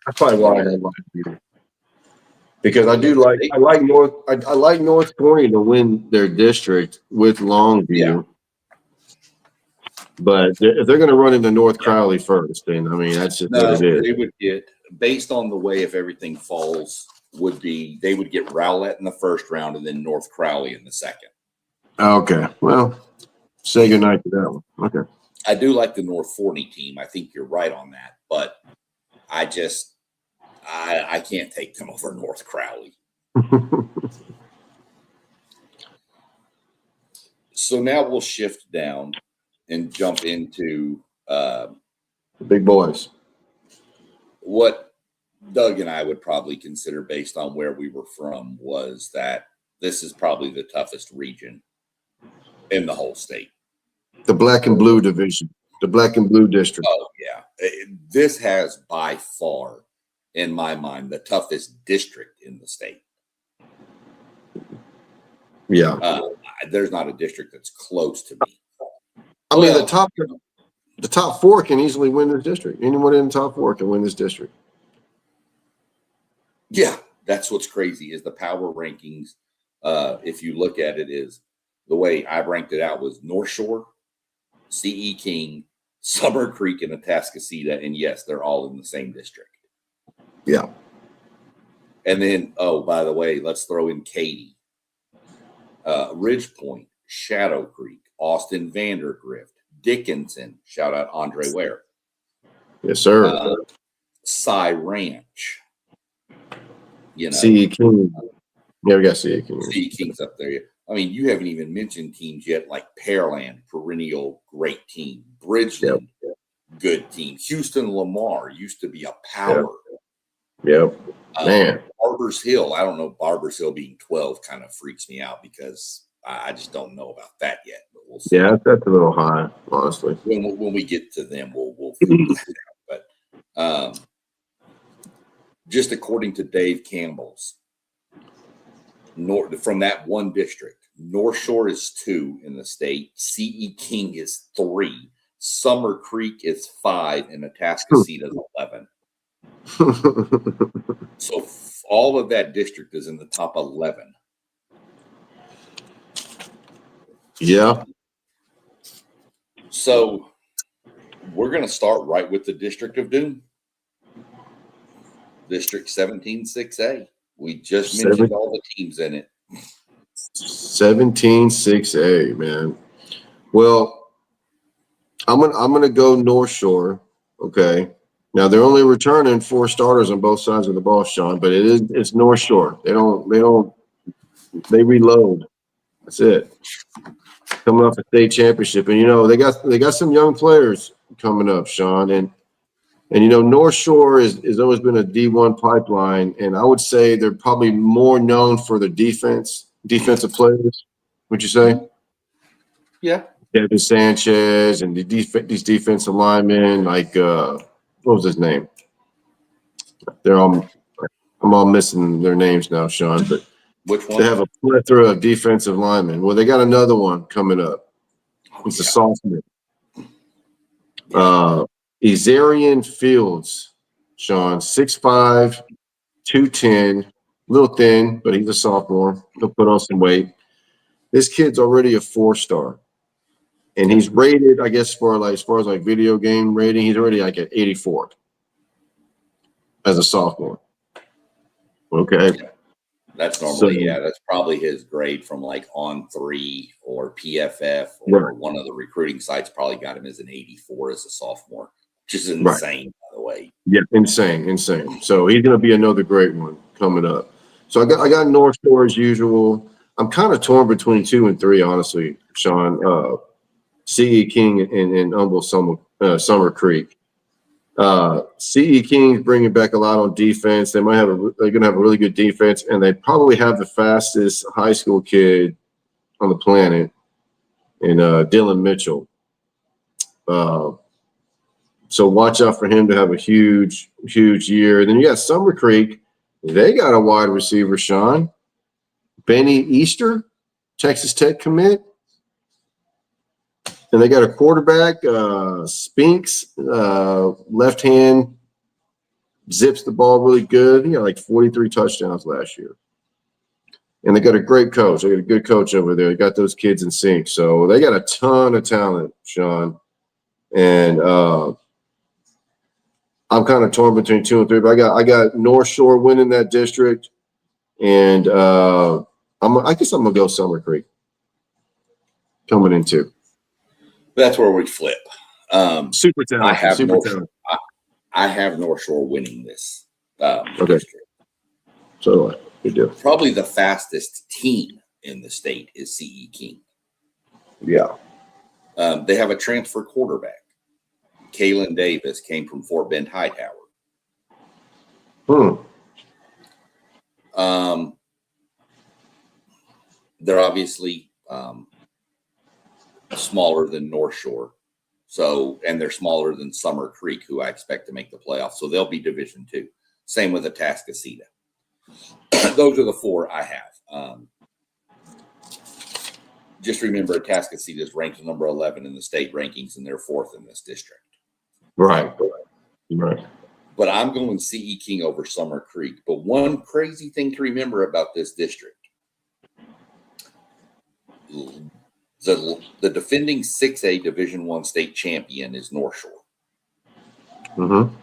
B: That's probably why I don't like it. Because I like North Forney to win their district with Longview.
A: Yeah.
B: But if they're going to run into North Crowley first, then I mean that's just what it is.
A: They would get, based on the way if everything falls, they would get Rowlett in the first round and then North Crowley in the second.
B: Okay. Well, say goodnight to that one. Okay.
A: I do like the North Forney team. I think you're right on that, but I can't take them over North Crowley. So now we'll shift down and jump into
B: the big boys.
A: What Doug and I would probably consider, based on where we were from, was that this is probably the toughest region in the whole state.
B: The black and blue division, the black and blue district.
A: Oh, yeah. This has by far, in my mind, the toughest district in the state.
B: Yeah.
A: There's not a district that's close to me.
B: I mean, the top four can easily win this district. Anyone in the top four can win this district.
A: Yeah, that's what's crazy is the power rankings. If you look at it, is the way I ranked it out was North Shore, C.E. King, Summer Creek, and Atascocita, and yes, they're all in the same district.
B: Yeah.
A: And then, oh, by the way, let's throw in Katy, Ridge Point, Shadow Creek, Austin Vandergrift, Dickinson. Shout out Andre Ware.
B: Yes, sir.
A: Cy Ranch. You know,
B: C.E. King. Yeah, we got C.E. King.
A: C.E. King's up there. I mean, you haven't even mentioned teams yet like Pearland, perennial great team. Bridgeland, good team. Houston Lamar used to be a power.
B: Yep. Man.
A: Barbers Hill. I don't know. Barbers Hill being 12 kind of freaks me out because I just don't know about that yet. But we'll see.
B: Yeah, that's a little high, honestly.
A: When we get to them, we'll figure that out. But just according to Dave Campbell's, from that one district, North Shore is 2 in the state. C.E. King is 3. Summer Creek is 5, and Atascocita is 11. So all of that district is in the top 11.
B: Yeah.
A: So we're going to start right with the District of Doom. District 17-6A. We just mentioned all the teams in it.
B: 17-6A, man. Well, I'm gonna go North Shore. Okay. Now they're only returning 4 starters on both sides of the ball, Sean, but it's North Shore. They reload. That's it. Coming off a state championship. And they got some young players coming up, Sean. And North Shore has always been a D1 pipeline, and I would say they're probably more known for their defensive players. Would you say?
A: Yeah.
B: Devin Sanchez and these defensive linemen, like what was his name? I'm all missing their names now, Sean. But
A: which one?
B: They have a plethora of defensive linemen. Well, they got another one coming up. It's a sophomore. Ezarian Fields, Sean, 6'5", 210, little thin, but he's a sophomore. He'll put on some weight. This kid's already a 4-star, and he's rated, I guess, as far as video game rating, he's already like at 84 as a sophomore. Okay.
A: That's normally, that's probably his grade from On3 or PFF or one of the recruiting sites probably got him as an 84 as a sophomore, which is insane, by the way.
B: Yeah, insane. So he's going to be another great one coming up. So I got North Shore as usual. I'm kind of torn between 2 and 3, honestly. Sean. C.E. King and Humble Summer Creek. C.E. King's bringing back a lot on defense. They're going to have a really good defense, and they probably have the fastest high school kid on the planet, in Dylan Mitchell. So watch out for him to have a huge year. And then you got Summer Creek. They got a wide receiver, Sean. Benny Easter, Texas Tech commit. And they got a quarterback, Spinks, left hand, zips the ball really good. He got like 43 touchdowns last year. And they got a great coach. They got a good coach over there. They got those kids in sync. So they got a ton of talent, Sean. And I'm kind of torn between 2 and 3, but I got North Shore winning that district. And I guess I'm gonna go Summer Creek coming in 2.
A: That's where we flip.
B: Super talented.
A: I have North Shore winning this.
B: Okay.
A: District.
B: So good deal.
A: Probably the fastest team in the state is C.E. King.
B: Yeah.
A: They have a transfer quarterback. Kalen Davis came from Fort Bend Hightower. They're obviously smaller than North Shore. And they're smaller than Summer Creek, who I expect to make the playoffs. So they'll be Division II. Same with Atascocita. Those are the 4 I have. Just remember, Atascocita is ranked number 11 in the state rankings, and they're 4th in this district.
B: Right.
A: But I'm going C.E. King over Summer Creek. But one crazy thing to remember about this district, the defending 6A Division I state champion is North Shore.
B: Mm-hmm.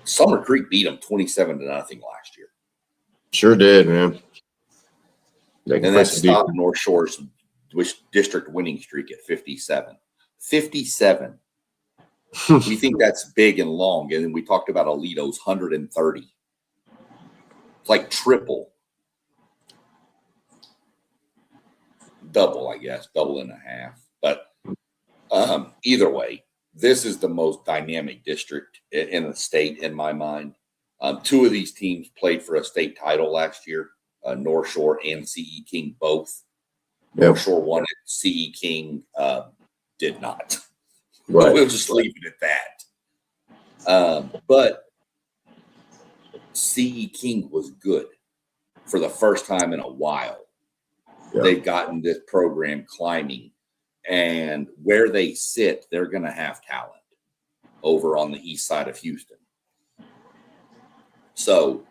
A: Summer Creek beat them 27-0 last year.
B: Sure did, man.
A: And that stopped North Shore's district winning streak at 57. 57. We think that's big and long. And then we talked about Alito's 130. It's like triple. Double, I guess. Double and a half. But either way, this is the most dynamic district in the state in my mind. 2 of these teams played for a state title last year. North Shore and C.E. King both.
B: Yep.
A: North Shore won it. C.E. King did not.
B: Right.
A: We'll just leave it at that. But C.E. King was good for the first time in a while. Yeah. They've gotten this program climbing. And where they sit, they're going to have talent over on the east side of Houston. So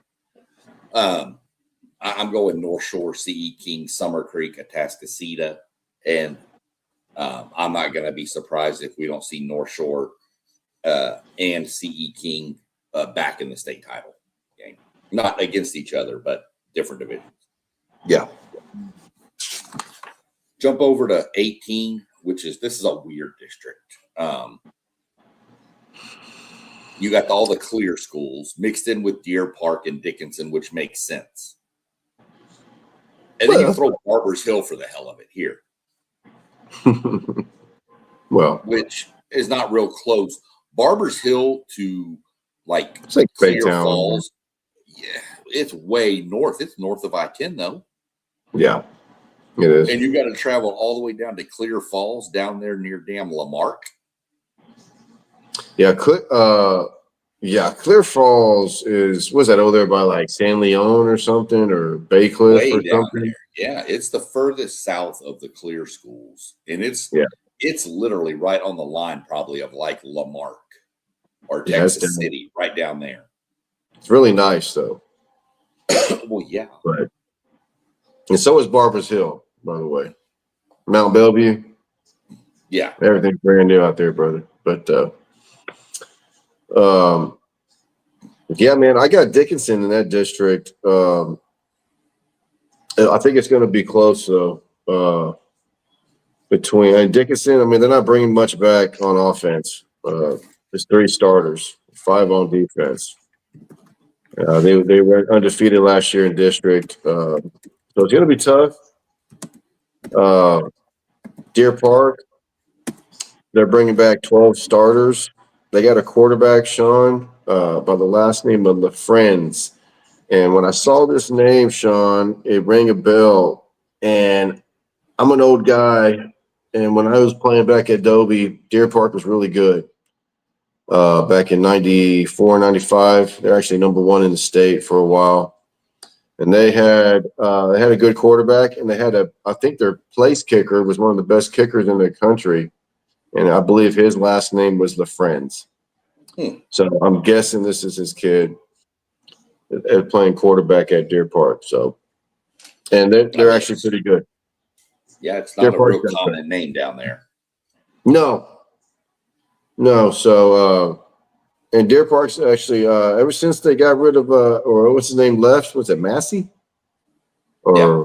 A: I'm going North Shore, C.E. King, Summer Creek, Atascocita. And I'm not going to be surprised if we don't see North Shore and C.E. King back in the state title game. Not against each other, but different divisions.
B: Yeah.
A: Jump over to 18, this is a weird district. You got all the clear schools mixed in with Deer Park and Dickinson, which makes sense. And then you throw Barbers Hill for the hell of it here.
B: Well,
A: which is not real close. Barbers Hill to
B: it's like
A: Clear Falls. Yeah, it's way north. It's north of I-10 though.
B: Yeah, it is.
A: And you got to travel all the way down to Clear Falls, down there near damn Lamarck.
B: Yeah, Clear Falls was that over there by like San Leon or something, or Bay Cliff or something?
A: There. Yeah, it's the furthest south of the Clear schools, and it's literally right on the line, probably of like Lamarck or Texas City, right down there.
B: It's really nice though.
A: Well, yeah,
B: but and so is Barbers Hill, by the way. Mount Bellevue.
A: Yeah,
B: everything's brand new out there, brother. But yeah, man, I got Dickinson in that district. I think it's going to be close though. Between Dickinson, I mean, they're not bringing much back on offense. There's 3 starters, 5 on defense. They were undefeated last year in district, so it's going to be tough. Deer Park, they're bringing back 12 starters. They got a quarterback, Sean, by the last name of LaFriends. And when I saw this name, Sean, it rang a bell. And I'm an old guy. And when I was playing back at Dobie, Deer Park was really good. Back in 94, 95, they're actually number one in the state for a while. And they had a good quarterback, and I think their place kicker was one of the best kickers in the country. And I believe his last name was LaFriends. So I'm guessing this is his kid playing quarterback at Deer Park. So, and they're actually pretty good.
A: Yeah, it's not a real common name down there.
B: No. So, and Deer Park's actually ever since they got rid of or what's his name left? Was it Massey? Yeah.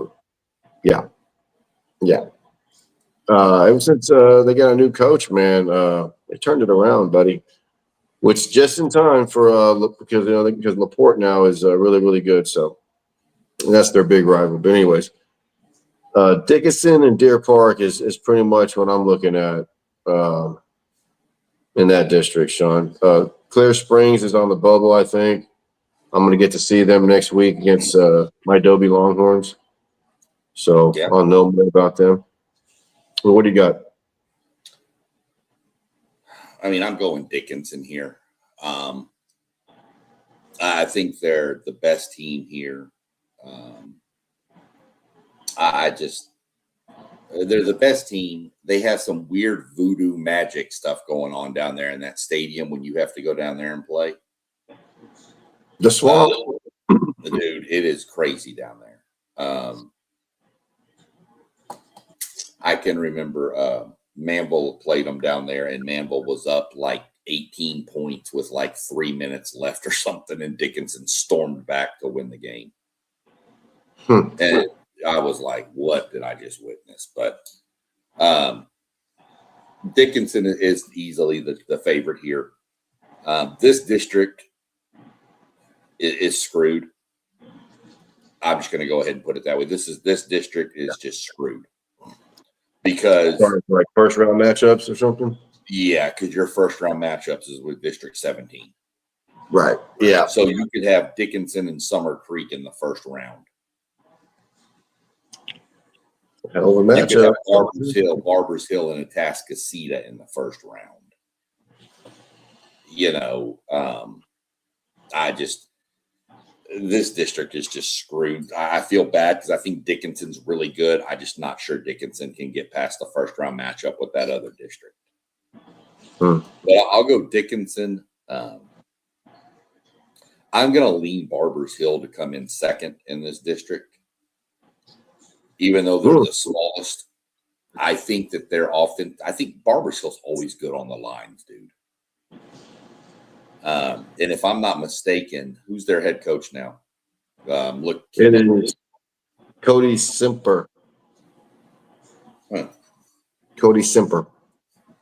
B: Ever since they got a new coach, man, they turned it around, buddy. Which just in time for because Laporte now is really, really good. So that's their big rival. But anyways, Dickinson and Deer Park is pretty much what I'm looking at in that district, Sean. Clear Springs is on the bubble, I think. I'm going to get to see them next week against my Dobie Longhorns. So I'll know more about them. Well, what do you got?
A: I mean, I'm going Dickinson here. I think they're the best team here. They're the best team. They have some weird voodoo magic stuff going on down there in that stadium when you have to go down there and play.
B: The Swamp.
A: Dude, it is crazy down there. I can remember Manville played them down there, and Manville was up like 18 points with like 3 minutes left or something, and Dickinson stormed back to win the game. And I was like, what did I just witness? But Dickinson is easily the favorite here. This district is screwed. I'm just going to go ahead and put it that way. This district is just screwed. Because
B: like first round matchups or something?
A: Yeah, because your first round matchups is with District 17.
B: Right. Yeah.
A: So you could have Dickinson and Summer Creek in the first round.
B: Hell of a matchup.
A: You could have Barbers Hill and Atascocita in the first round. This district is just screwed. I feel bad because I think Dickinson's really good. I'm just not sure Dickinson can get past the first round matchup with that other district. But I'll go Dickinson. I'm going to lean Barbers Hill to come in second in this district. Even though they're the smallest, I think that I think Barbers Hill's always good on the lines, dude. And if I'm not mistaken, who's their head coach now? It
B: is Cody Simper. Cody Simper.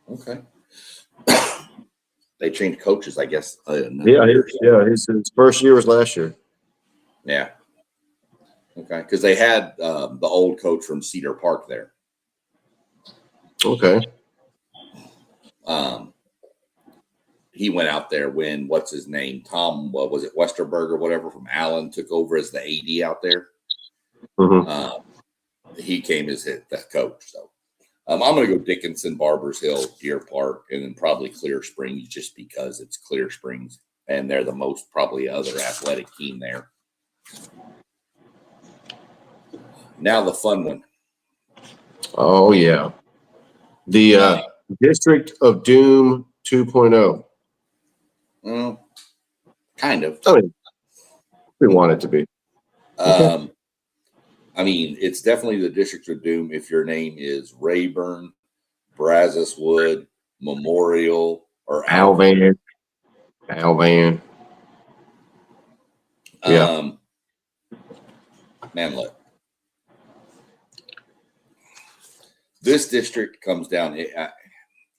A: Okay. They changed coaches, I guess.
B: His first year was last year.
A: Yeah. Okay, because they had the old coach from Cedar Park there.
B: Okay.
A: He went out there when what's his name? Tom, what was it, Westerberg or whatever from Allen took over as the AD out there. He came as the coach. So I'm going to go Dickinson, Barbers Hill, Deer Park, and then probably Clear Springs just because it's Clear Springs and they're the most probably other athletic team there. Now the fun one.
B: Oh, yeah. The District of Doom 2.0.
A: Well, kind of.
B: I mean, we want it to be.
A: I mean, it's definitely the District of Doom if your name is Rayburn, Brazos Wood, Memorial, or
B: Alvan.
A: Yeah. Man, look. This district comes down.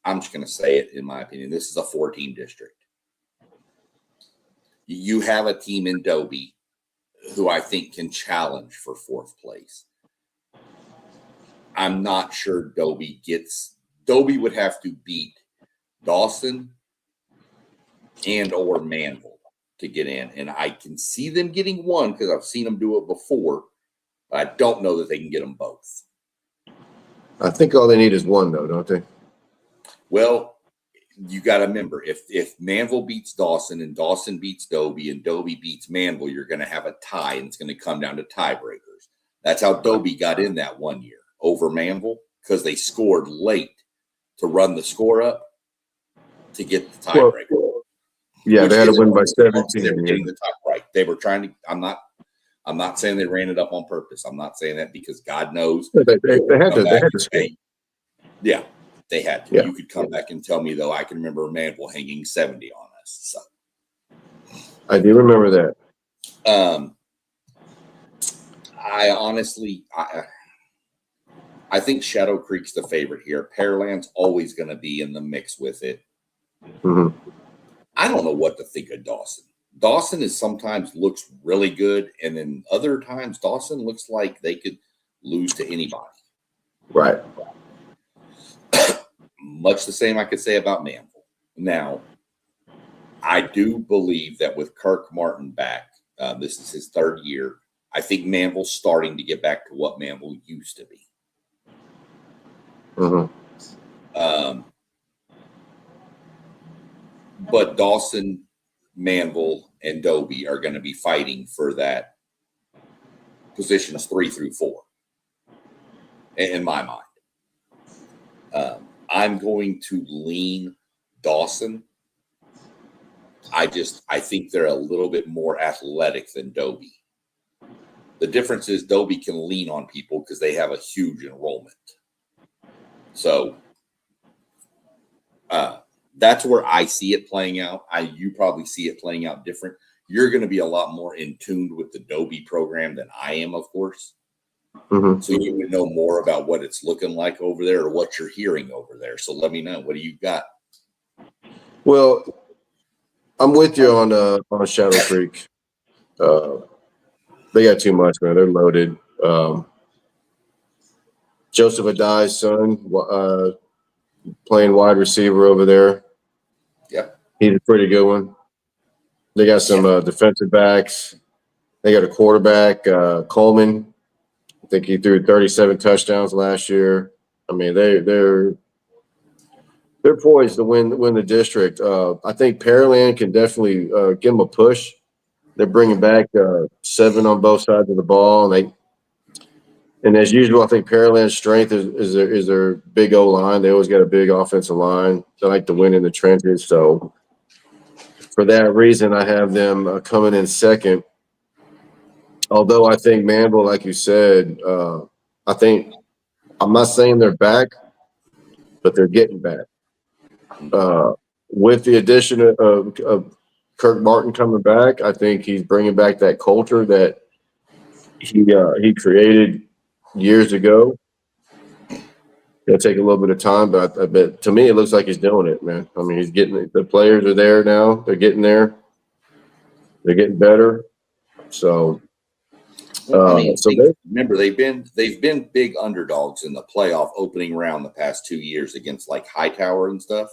A: I'm just going to say it, in my opinion. This is a 4-team district. You have a team in Dobie who I think can challenge for 4th place. I'm not sure Dobie would have to beat Dawson and or Manville to get in. And I can see them getting one because I've seen them do it before. But I don't know that they can get them both.
B: I think all they need is one, though, don't they?
A: Well, you got to remember, if Manville beats Dawson and Dawson beats Dobie and Dobie beats Manville, you're going to have a tie, and it's going to come down to tiebreakers. That's how Dobie got in that one year over Manville, because they scored late to run the score up to get the tiebreaker.
B: Well, yeah, they had to win by 17.
A: They were getting the top right. They were trying to. I'm not saying they ran it up on purpose. I'm not saying that because God knows
B: they had to score.
A: Yeah, they had to.
B: Yeah.
A: You could come back and tell me, though. I can remember Manville hanging 70 on us. So
B: I do remember that.
A: I honestly, I think Shadow Creek's the favorite here. Pearland's always going to be in the mix with it.
B: Mm-hmm.
A: I don't know what to think of Dawson. Dawson is sometimes looks really good, and then other times Dawson looks like they could lose to anybody.
B: Right.
A: Much the same I could say about Manville. Now, I do believe that with Kirk Martin back, this is his third year. I think Manville's starting to get back to what Manville used to be.
B: Mm-hmm.
A: But Dawson, Manville, and Dobie are going to be fighting for that positions 3 through 4, in my mind. I'm going to lean Dawson. I think they're a little bit more athletic than Dobie. The difference is Dobie can lean on people because they have a huge enrollment. So that's where I see it playing out. You probably see it playing out different. You're going to be a lot more in tune with the Dobie program than I am, of course.
B: Mm-hmm.
A: So you would know more about what it's looking like over there or what you're hearing over there. So let me know. What do you got?
B: Well, I'm with you on Shadow Creek. They got too much, man. They're loaded. Joseph Adai's son, playing wide receiver over there.
A: Yep.
B: He's a pretty good one. They got some defensive backs. They got a quarterback, Coleman. I think he threw 37 touchdowns last year. I mean, they're poised to win the district. I think Pearland can definitely give them a push. They're bringing back 7 on both sides of the ball, and as usual, I think Pearland's strength is their big O line. They always got a big offensive line. They like to win in the trenches. So for that reason, I have them coming in second. Although I think Manville, like you said, I'm not saying they're back, but they're getting back. With the addition of Kirk Martin coming back, I think he's bringing back that culture that he created years ago. It'll take a little bit of time, but I bet to me it looks like he's doing it, man. I mean, he's getting the players are there now. They're getting there. They're getting better. So,
A: remember they've been big underdogs in the playoff opening round the past 2 years against like Hightower and stuff.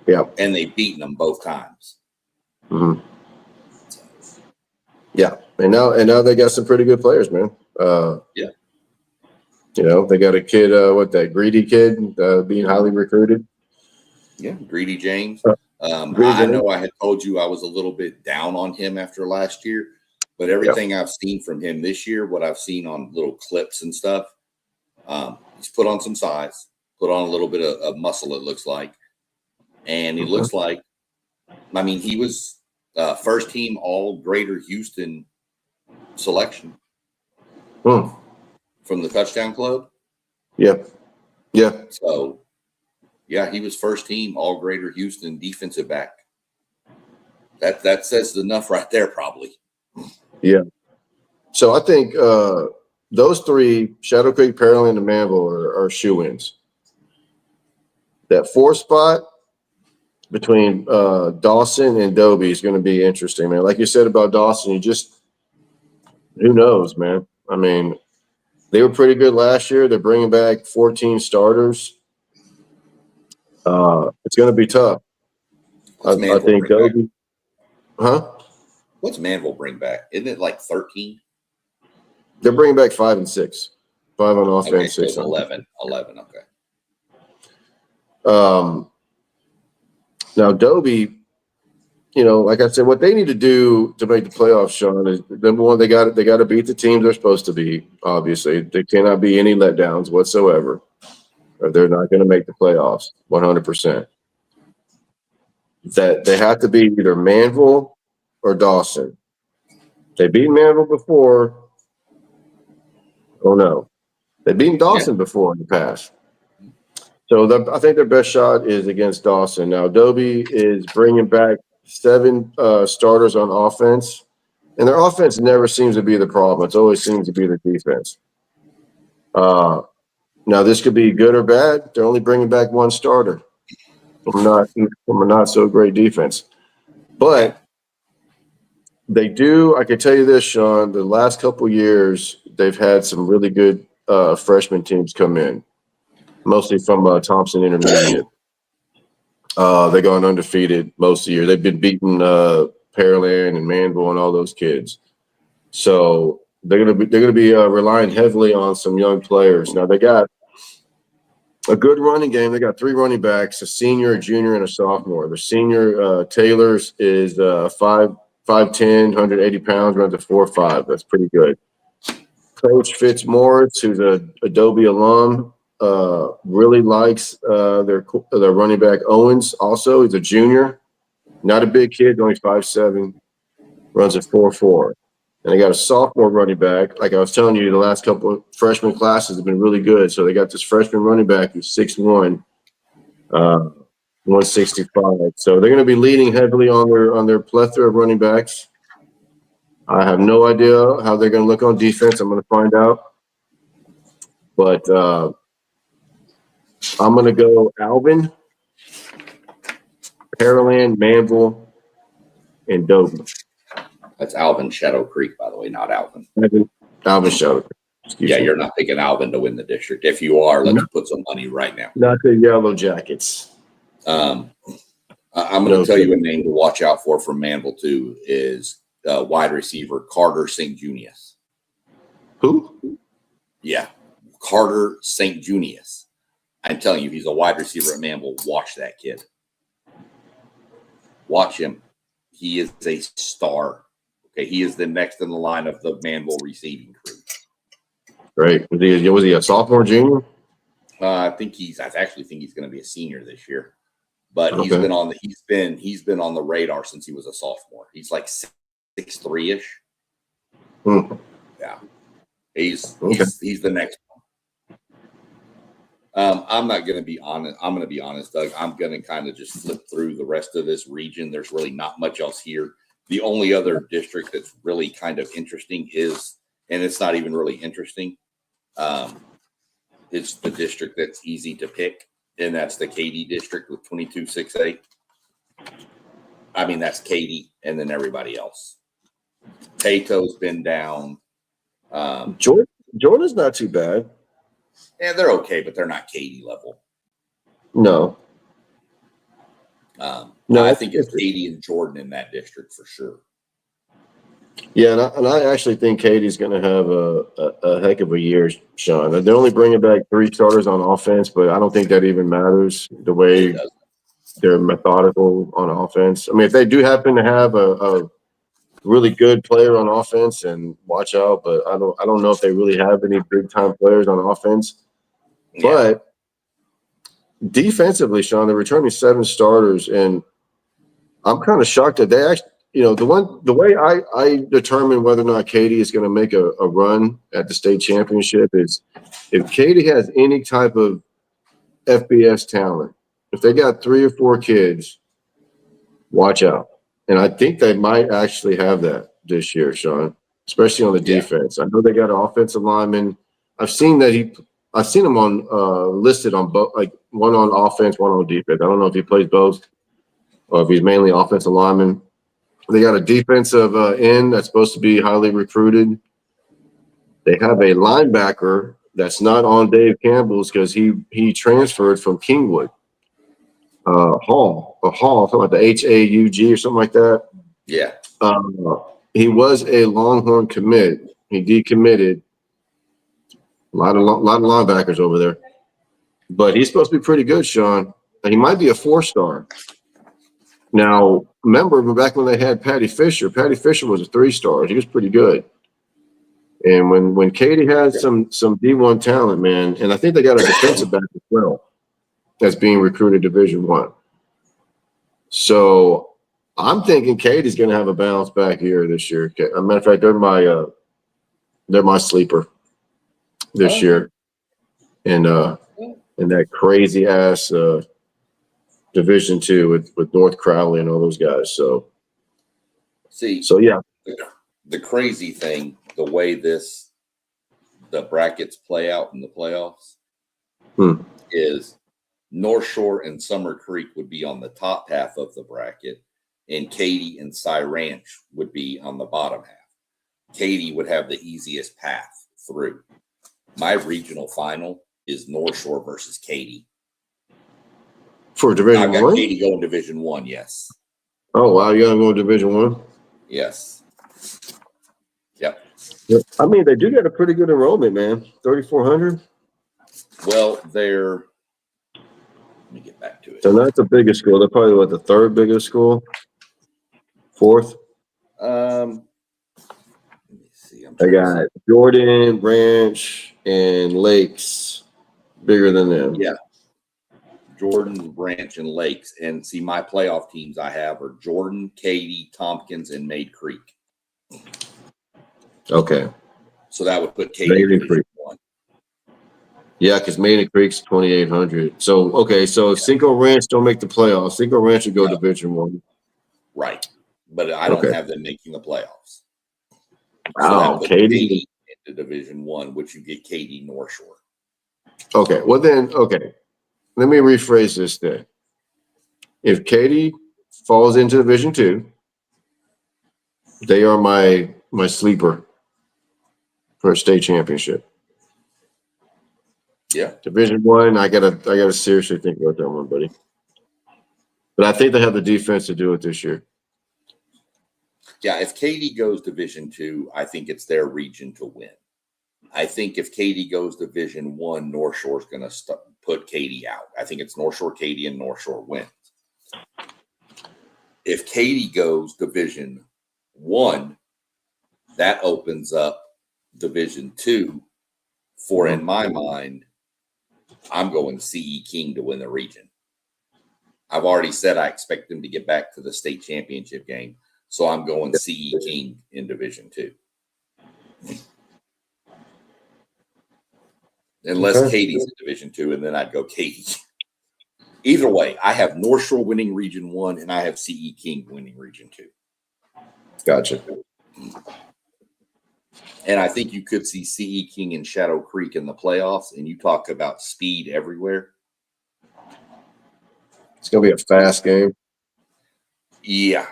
B: Yeah,
A: and they've beaten them both times.
B: Mm-hmm. Yeah, and now they got some pretty good players, man.
A: Yeah.
B: You know, they got a kid, that greedy kid being highly recruited.
A: Yeah, Greedy James.
B: Greedy
A: I
B: James.
A: know I had told you I was a little bit down on him after last year, but everything I've seen from him this year, what I've seen on little clips and stuff, he's put on some size, put on a little bit of muscle, it looks like. And he looks like, I mean, he was first team all Greater Houston selection. From the touchdown club.
B: Yeah.
A: So, yeah, he was first team all Greater Houston defensive back. That says enough right there, probably.
B: Yeah. So I think those 3, Shadow Creek, Pearland, and Manville, are shoe-ins. That 4th spot between Dawson and Dobie is going to be interesting, man. Like you said about Dawson, who knows, man? I mean, They were pretty good last year. They're bringing back 14 starters. It's going to be tough. I think Dobie. Huh?
A: What's Manville bring back? Isn't it like 13?
B: They're bringing back 5 and 6. 5 on offense,
A: Okay,
B: 6
A: so
B: on
A: 11. 11, okay.
B: Now, Dobie, like I said, what they need to do to make the playoffs, Sean, is number one, they got to beat the teams they're supposed to beat. Obviously, there cannot be any letdowns whatsoever, or they're not going to make the playoffs 100%. That they have to be either Manville or Dawson. They beat Manville before. Oh no, they've beaten Dawson before in the past. So I think their best shot is against Dawson. Now, Dobie is bringing back 7 starters on offense, and their offense never seems to be the problem. It always seems to be the defense. Now, this could be good or bad. They're only bringing back 1 starter from a not so great defense. But they do, I can tell you this, Sean, the last couple years, they've had some really good freshman teams come in. Mostly from Thompson Intermediate. They're going undefeated most of the year. They've been beating Pearland and Manville and all those kids. So they're gonna be relying heavily on some young players. Now they got a good running game. They got 3 running backs: a senior, a junior, and a sophomore. The senior Taylor's is 5'10", 180 pounds, runs a 4.5. That's pretty good. Coach Fitzmaurice, who's a Adobe alum. Really likes their running back Owens. Also, he's a junior, not a big kid, only 5'7", runs a 4.4. And they got a sophomore running back. Like I was telling you, the last couple of freshman classes have been really good. So they got this freshman running back who's 6'1", 165. So they're going to be leaning heavily on their plethora of running backs. I have no idea how they're going to look on defense. I'm going to find out. But I'm going to go Alvin, Pearland, Manville, and Dobie.
A: That's Alvin Shadow Creek, by the way, not Alvin.
B: Alvin Shadow Creek.
A: Excuse me. You're not picking Alvin to win the district. If you are, let's put some money right now.
B: Not the Yellow Jackets.
A: I'm going to tell you a name to watch out for from Manville, too, is wide receiver Carter St. Junius.
B: Who?
A: Yeah, Carter St. Junius. I'm telling you, he's a wide receiver at Manville. Watch that kid. Watch him. He is a star. Okay, he is the next in the line of the Manville receiving crew.
B: Great. Was he a sophomore, junior?
A: I actually think he's going to be a senior this year. But he's been on the radar since he was a sophomore. He's like 6'3"-ish. Yeah, he's the next one. I'm not going to be honest. I'm going to be honest, Doug. I'm going to kind of just flip through the rest of this region. There's really not much else here. The only other district that's really kind of interesting is, and it's not even really interesting, it's the district that's easy to pick, and that's the Katy district with 22-6A. I mean, that's Katy and then everybody else. Tato's been down.
B: Jordan's not too bad.
A: Yeah, they're okay, but they're not Katy level.
B: No.
A: No, I think it's Katy and Jordan in that district for sure.
B: Yeah, and I actually think Katie's going to have a heck of a year, Sean. They're only bringing back 3 starters on offense, but I don't think that even matters the way they're methodical on offense. I mean, if they do happen to have a really good player on offense, and watch out, but I don't know if they really have any big time players on offense. Yeah. But defensively, Sean, they're returning 7 starters, and I'm kind of shocked that they actually, the way I determine whether or not Katy is going to make a run at the state championship is if Katy has any type of FBS talent. If they got 3 or 4 kids, watch out. And I think they might actually have that this year, Sean, especially on the defense. I know they got an offensive lineman. I've seen him on listed on both, like one on offense, one on defense. I don't know if he plays both or if he's mainly offensive lineman. They got a defensive end that's supposed to be highly recruited. They have a linebacker that's not on Dave Campbell's because he transferred from Kingwood. Hall, something like the HAUG or something like that.
A: Yeah.
B: He was a Longhorn commit. He decommitted. A lot of linebackers over there, but he's supposed to be pretty good, Sean. And he might be a 4-star. Now, remember back when they had Patty Fisher was a 3-star. He was pretty good. And when Katie had some D1 talent, man, and I think they got a defensive back as well that's being recruited Division I. So I'm thinking Katie's going to have a bounce back here this year. As a matter of fact, they're my sleeper this year, and that crazy ass Division II with North Crowley and all those guys. So yeah,
A: the crazy thing, the way the brackets play out in the playoffs is North Shore and Summer Creek would be on the top half of the bracket, and Katy and Cy Ranch would be on the bottom half. Katy would have the easiest path through. My regional final is North Shore versus Katy.
B: For Division
A: I got
B: I?
A: Katy going Division I, yes.
B: Oh, wow. You got to go Division I?
A: Yes. Yep.
B: I mean, they do get a pretty good enrollment, man. 3,400.
A: Well, let me get back to it.
B: So not the biggest school. They're probably the third biggest school? Fourth?
A: Let me see.
B: I got Jordan, Ranch, and Lakes bigger than them.
A: Yeah. Jordan, Branch, and Lakes. And see, my playoff teams I have are Jordan, Katy, Tompkins, and Maid Creek.
B: Okay.
A: So that would put Katy in Division I.
B: Yeah, because Maiden Creek's 2,800. So, okay, so if Cinco Ranch don't make the playoffs, Cinco Ranch would go Division I.
A: Right. But I don't have them making the playoffs.
B: Wow,
A: so Katy into Division I, which you get Katy North Shore.
B: Okay, well then, let me rephrase this then. If Katy falls into Division II, they are my sleeper for a state championship.
A: Yeah.
B: Division I, I gotta seriously think about that one, buddy. But I think they have the defense to do it this year.
A: Yeah, if Katy goes Division II, I think it's their region to win. I think if Katy goes Division I, North Shore's going to put Katy out. I think it's North Shore, Katy, and North Shore wins. If Katy goes Division I, that opens up Division II for, in my mind, I'm going CE King to win the region. I've already said I expect them to get back to the state championship game. So I'm going CE King in Division II. Unless Katy's in Division II, and then I'd go Katy. Either way, I have North Shore winning Region 1, and I have CE King winning Region 2.
B: Gotcha.
A: And I think you could see CE King and Shadow Creek in the playoffs, and you talk about speed everywhere.
B: It's going to be a fast game.
A: Yeah.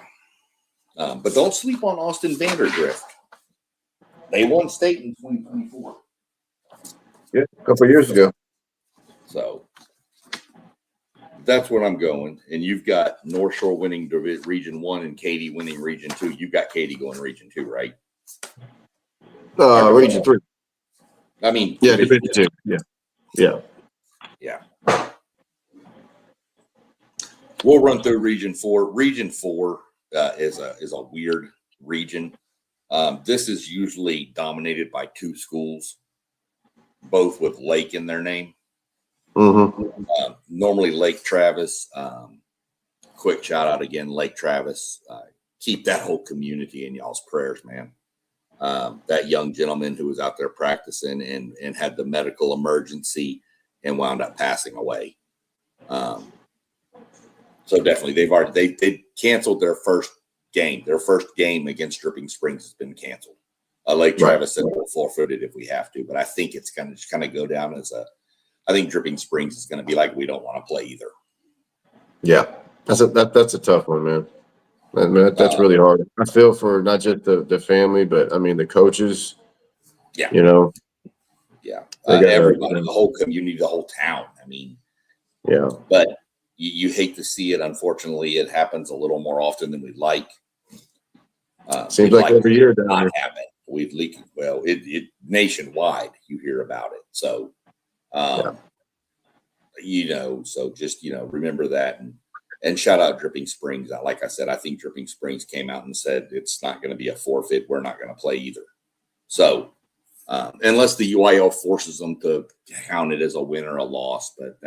A: But don't sleep on Austin Vanderdrift. They won state in 2024.
B: Yeah, a couple of years ago.
A: So that's what I'm going. And you've got North Shore winning Region 1 and Katy winning Region 2. You've got Katy going Region 2, right?
B: Region 3.
A: I mean,
B: yeah, Division 2. Yeah.
A: We'll run through Region 4. Region 4 is a weird region. This is usually dominated by two schools, both with Lake in their name. Normally Lake Travis. Quick shout out again, Lake Travis. Keep that whole community in y'all's prayers, man. That young gentleman who was out there practicing and had the medical emergency and wound up passing away. So definitely they canceled their first game. Their first game against Dripping Springs has been canceled. Lake Travis said we'll forfeit it if we have to, but I think it's going to just kind of go down as I think Dripping Springs is going to be like, we don't want to play either.
B: Yeah, that's a tough one, man. I mean, that's really hard. I feel for not just the family, but I mean the coaches
A: Yeah.
B: You know?
A: Yeah.
B: They
A: Everybody, the whole community, the whole town. I mean,
B: yeah.
A: But you hate to see it. Unfortunately, it happens a little more often than we'd like.
B: Seems like every year down here.
A: We've leaked. Well, it nationwide, you hear about it. So, so just, remember that and shout out Dripping Springs. Like I said, I think Dripping Springs came out and said it's not going to be a forfeit. We're not going to play either. So, unless the UIL forces them to count it as a win or a loss, but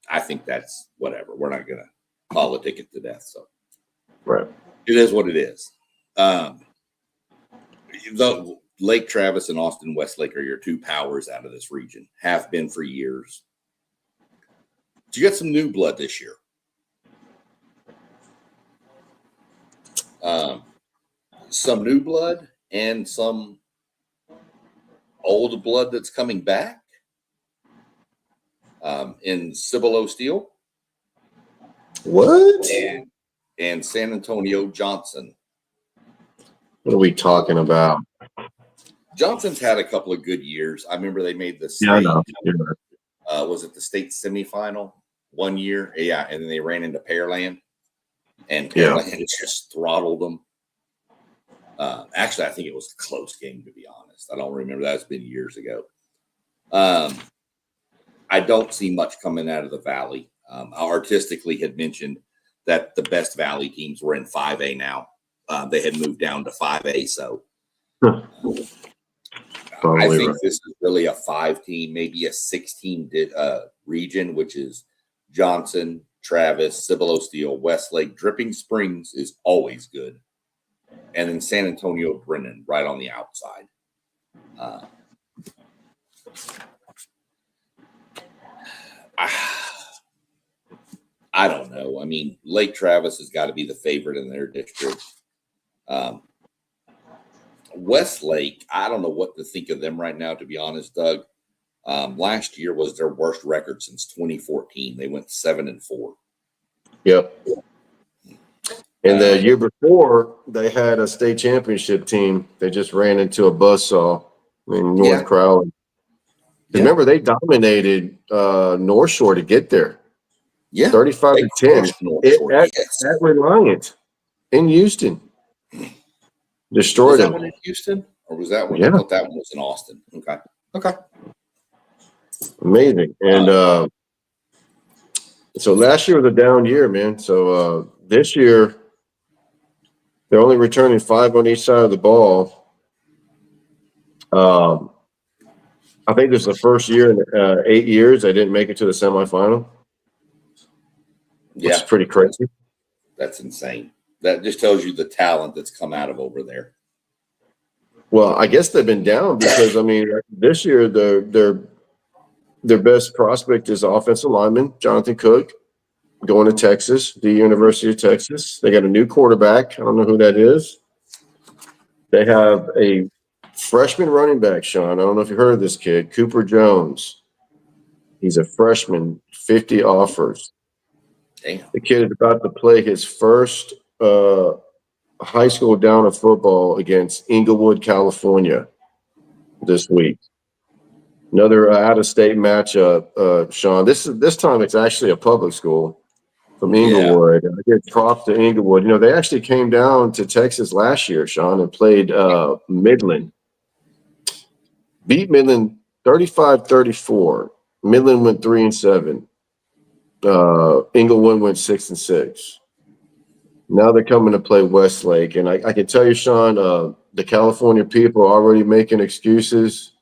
A: I think that's whatever. We're not going to politic it to death. So,
B: right.
A: It is what it is. The Lake Travis and Austin Westlake are your two powers out of this region. Have been for years. Did you get some new blood this year? Some new blood and some old blood that's coming back in Cibolo Steel.
B: What?
A: And San Antonio Johnson.
B: What are we talking about?
A: Johnson's had a couple of good years. I remember they made the state.
B: Yeah, I know. Yeah.
A: Was it the state semifinal one year? Yeah, and then they ran into Pearland, and Pearland just throttled them. Actually, I think it was a close game, to be honest. I don't remember. That's been years ago. I don't see much coming out of the Valley. Artistically had mentioned that the best Valley teams were in 5A now. They had moved down to 5A, so I think this is really a 5-team, maybe a 6-team region, which is Johnson, Travis, Cibolo Steel, Westlake. Dripping Springs is always good. And then San Antonio Brennan right on the outside. I don't know. I mean, Lake Travis has got to be the favorite in their district. Westlake, I don't know what to think of them right now, to be honest, Doug. Last year was their worst record since 2014. They went 7-4.
B: Yep. And the year before, they had a state championship team. They just ran into a buzzsaw in North Crowley. Remember, they dominated North Shore to get there.
A: Yeah.
B: 35-10 at Reliant in Houston. Destroyed them.
A: Was that one in Houston? Or was that one?
B: Yeah.
A: I thought that one was in Austin. Okay.
B: Amazing. And so last year was a down year, man. So this year, they're only returning 5 on each side of the ball. I think this is the first year in 8 years they didn't make it to the semifinal. Which is pretty crazy.
A: That's insane. That just tells you the talent that's come out of over there.
B: Well, I guess they've been down because, I mean, this year their best prospect is offensive lineman, Jonathan Cook, going to Texas, the University of Texas. They got a new quarterback. I don't know who that is. They have a freshman running back, Sean. I don't know if you heard of this kid, Cooper Jones. He's a freshman, 50 offers.
A: Damn.
B: The kid is about to play his first high school down of football against Inglewood, California this week. Another out-of-state matchup, Sean. This time it's actually a public school from Inglewood. I give props to Inglewood. You know, they actually came down to Texas last year, Sean, and played Midland. Beat Midland 35-34. Midland went 3-7. Inglewood went 6-6. Now they're coming to play Westlake, and I can tell you, Sean, the California people are already making excuses.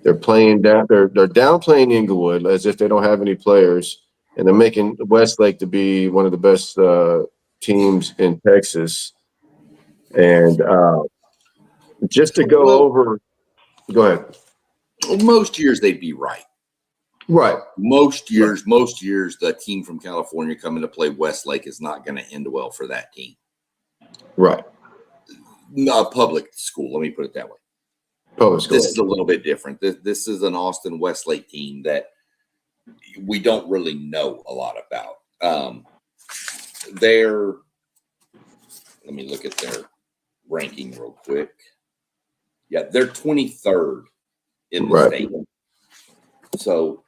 B: They're playing down. They're downplaying Inglewood as if they don't have any players, and they're making Westlake to be one of the best teams in Texas. And just to go over, go ahead.
A: Most years they'd be right.
B: Right.
A: Most years, the team from California coming to play Westlake is not going to end well for that team.
B: Right.
A: No, public school. Let me put it that way.
B: Public school.
A: This is a little bit different. This is an Austin Westlake team that we don't really know a lot about. Let me look at their ranking real quick. Yeah, they're 23rd in the
B: Right.
A: state. So,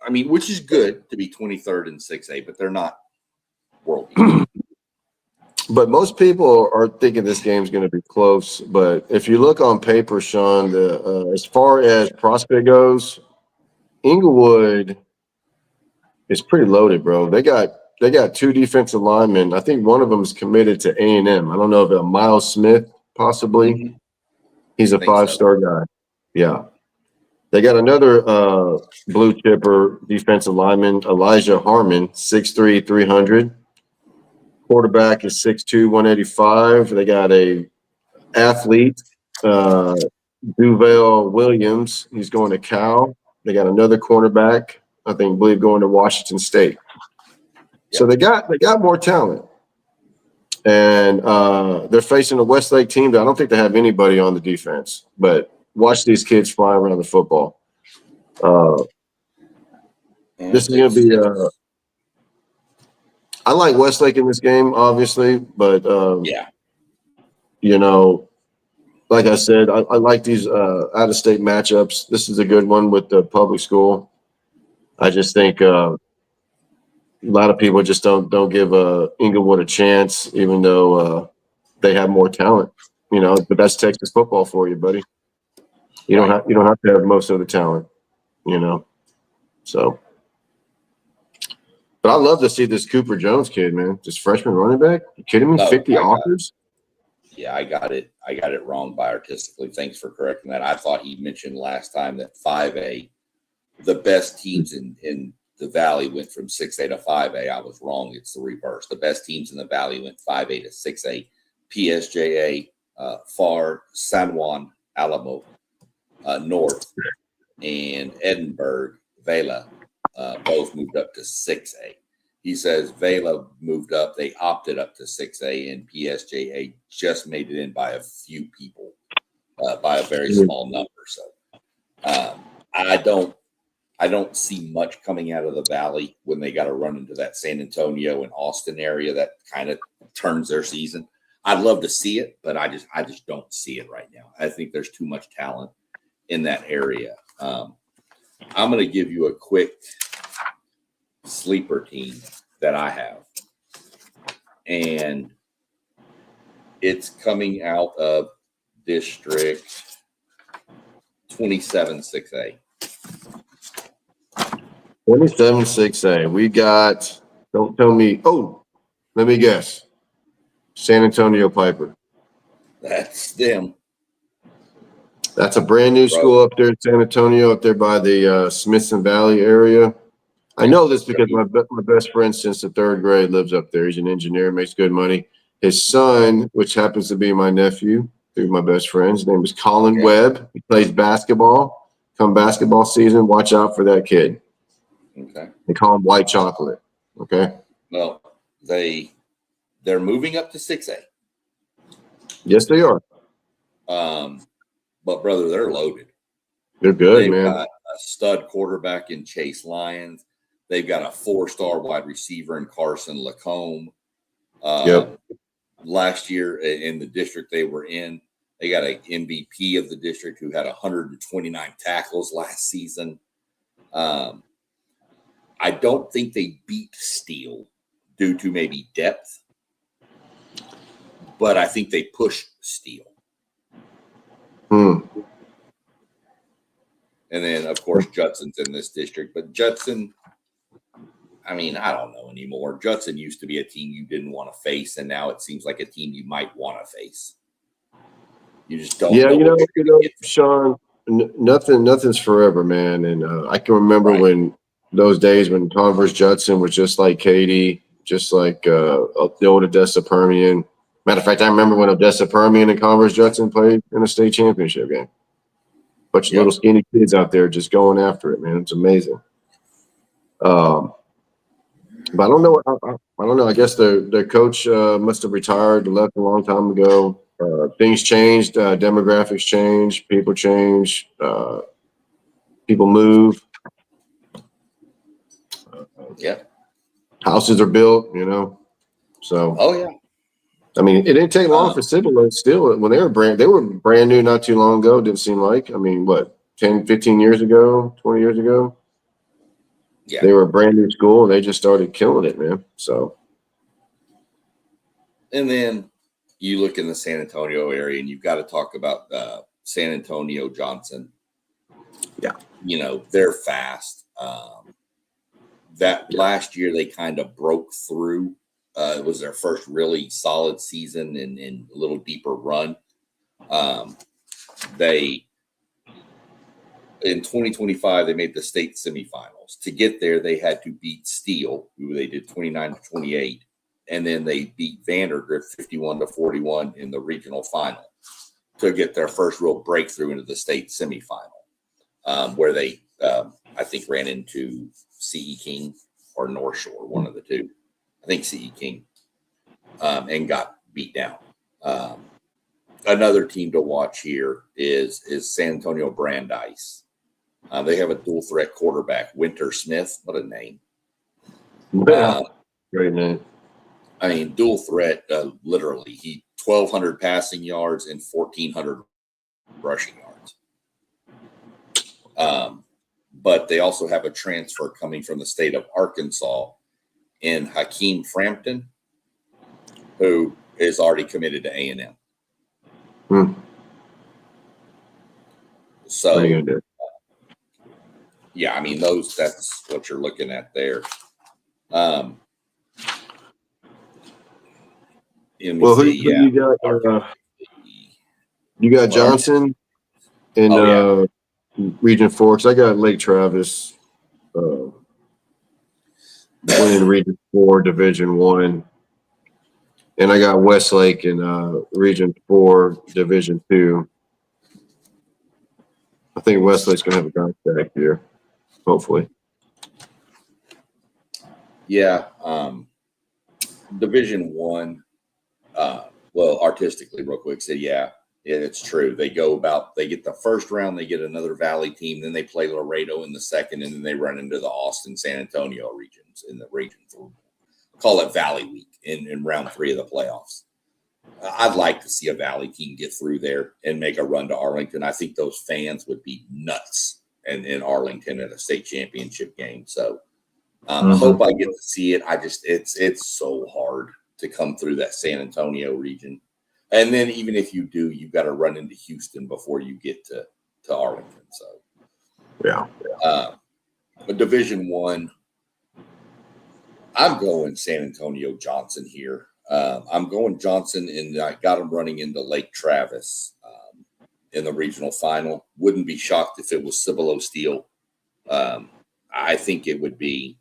A: I mean, which is good to be 23rd in 6A, but they're not world beaters.
B: But most people are thinking this game's going to be close. But if you look on paper, Sean, as far as prospect goes, Inglewood is pretty loaded, bro. They got two defensive linemen. I think one of them is committed to A&M. I don't know if Miles Smith possibly.
A: Mm-hmm.
B: He's a 5-star guy. Yeah. They got another blue chipper defensive lineman, Elijah Harmon, 6'3", 300. Quarterback is 6'2", 185. They got a athlete, Duval Williams. He's going to Cal. They got another cornerback, I believe going to Washington State. So they got more talent. And they're facing a Westlake team that I don't think they have anybody on the defense. But watch these kids fly around the football. This is going to be I like Westlake in this game, obviously, but you know, like I said, I like these out-of-state matchups. This is a good one with the public school. I just think a lot of people just don't give Inglewood a chance, even though they have more talent. You know, but that's Texas football for you, buddy. You don't have to have most of the talent. You know, so. But I love to see this Cooper Jones kid, man. This freshman running back. You kidding me?
A: No,
B: 50 offers?
A: Yeah, I got it wrong by artistically. Thanks for correcting that. I thought he mentioned last time that 5A, the best teams in the Valley went from 6A to 5A. I was wrong. It's the reverse. The best teams in the Valley went 5A to 6A. PSJA, FAR, San Juan, Alamo, North, and Edinburgh, Vela, both moved up to 6A. He says Vela moved up. They opted up to 6A, and PSJA just made it in by a few people, by a very small number. So I don't see much coming out of the Valley when they got to run into that San Antonio and Austin area that kind of turns their season. I'd love to see it, but I just don't see it right now. I think there's too much talent in that area. I'm going to give you a quick sleeper team that I have, and it's coming out of District 27 6A.
B: 27 6A. We got, don't tell me, let me guess. San Antonio Piper.
A: That's them.
B: That's a brand new school up there in San Antonio, up there by the Smithson Valley area. I know this because my best friend since the 3rd grade lives up there. He's an engineer, makes good money. His son, which happens to be my nephew through my best friend, his name is Colin Webb. He plays basketball. Come basketball season, watch out for that kid.
A: Okay.
B: They call him White Chocolate. Okay.
A: Well, they're moving up to 6A.
B: Yes, they are.
A: But brother, they're loaded.
B: They're good,
A: They've
B: man.
A: got a stud quarterback in Chase Lyons. They've got a 4-star wide receiver in Carson Lacombe. Last year in the district they were in, they got an MVP of the district who had 129 tackles last season. I don't think they beat Steele due to maybe depth, but I think they pushed Steele. And then, of course, Judson's in this district. But Judson, I mean, I don't know anymore. Judson used to be a team you didn't want to face, and now it seems like a team you might want to face. You just don't.
B: Yeah, you know, Sean, nothing's forever, man. And I can remember when those days when Converse Judson was just like Katy, just like the old Odessa Permian. Matter of fact, I remember when Odessa Permian and Converse Judson played in a state championship game. Bunch of little skinny kids out there just going after it, man. It's amazing. But I don't know. I don't know. I guess their coach must have retired, left a long time ago. Things changed. Demographics change. People change. People move. Houses are built, you know. So.
A: Oh yeah.
B: I mean, it didn't take long for Civil still when they were brand new not too long ago. Didn't seem like. I mean, what, 10, 15 years ago, 20 years ago.
A: Yeah.
B: They were a brand new school and they just started killing it, man. So,
A: and then you look in the San Antonio area and you've got to talk about San Antonio Johnson.
B: Yeah.
A: They're fast. Last year they kind of broke through. It was their first really solid season and a little deeper run. They in 2025 they made the state semifinals. To get there, they had to beat Steele, who they did 29-28, and then they beat Vandergrift 51-41 in the regional final to get their first real breakthrough into the state semifinal, where they I think ran into CE King or North Shore, one of the two. I think CE King, and got beat down. Another team to watch here is San Antonio Brandeis. They have a dual threat quarterback, Winter Smith. What a name!
B: Great name.
A: I mean, dual threat. Literally, he 1,200 passing yards and 1,400 rushing yards. But they also have a transfer coming from the state of Arkansas in Hakeem Frampton, who is already committed to A&M. So,
B: what are you gonna do?
A: Yeah, I mean, that's what you're looking at there.
B: Well, who you got? You got Johnson in Region 4. Because I got Lake Travis winning Region 4, Division 1. And I got Westlake in Region 4, Division 2. I think Westlake's going to have a contract here, hopefully.
A: Yeah. Division 1, well, artistically, real quick, said, yeah, it's true. They get the first round, they get another Valley team, then they play Laredo in the second, and then they run into the Austin, San Antonio regions in the region 3. Call it Valley Week in round 3 of the playoffs. I'd like to see a Valley team get through there and make a run to Arlington. I think those fans would be nuts in Arlington at a state championship game. So I hope I get to see it. It's so hard to come through that San Antonio region. And then even if you do, you've got to run into Houston before you get to Arlington. So
B: yeah.
A: But Division 1, I'm going San Antonio Johnson here. I'm going Johnson, and I got him running into Lake Travis in the regional final. Wouldn't be shocked if it was Cibolo Steele. I think they would meet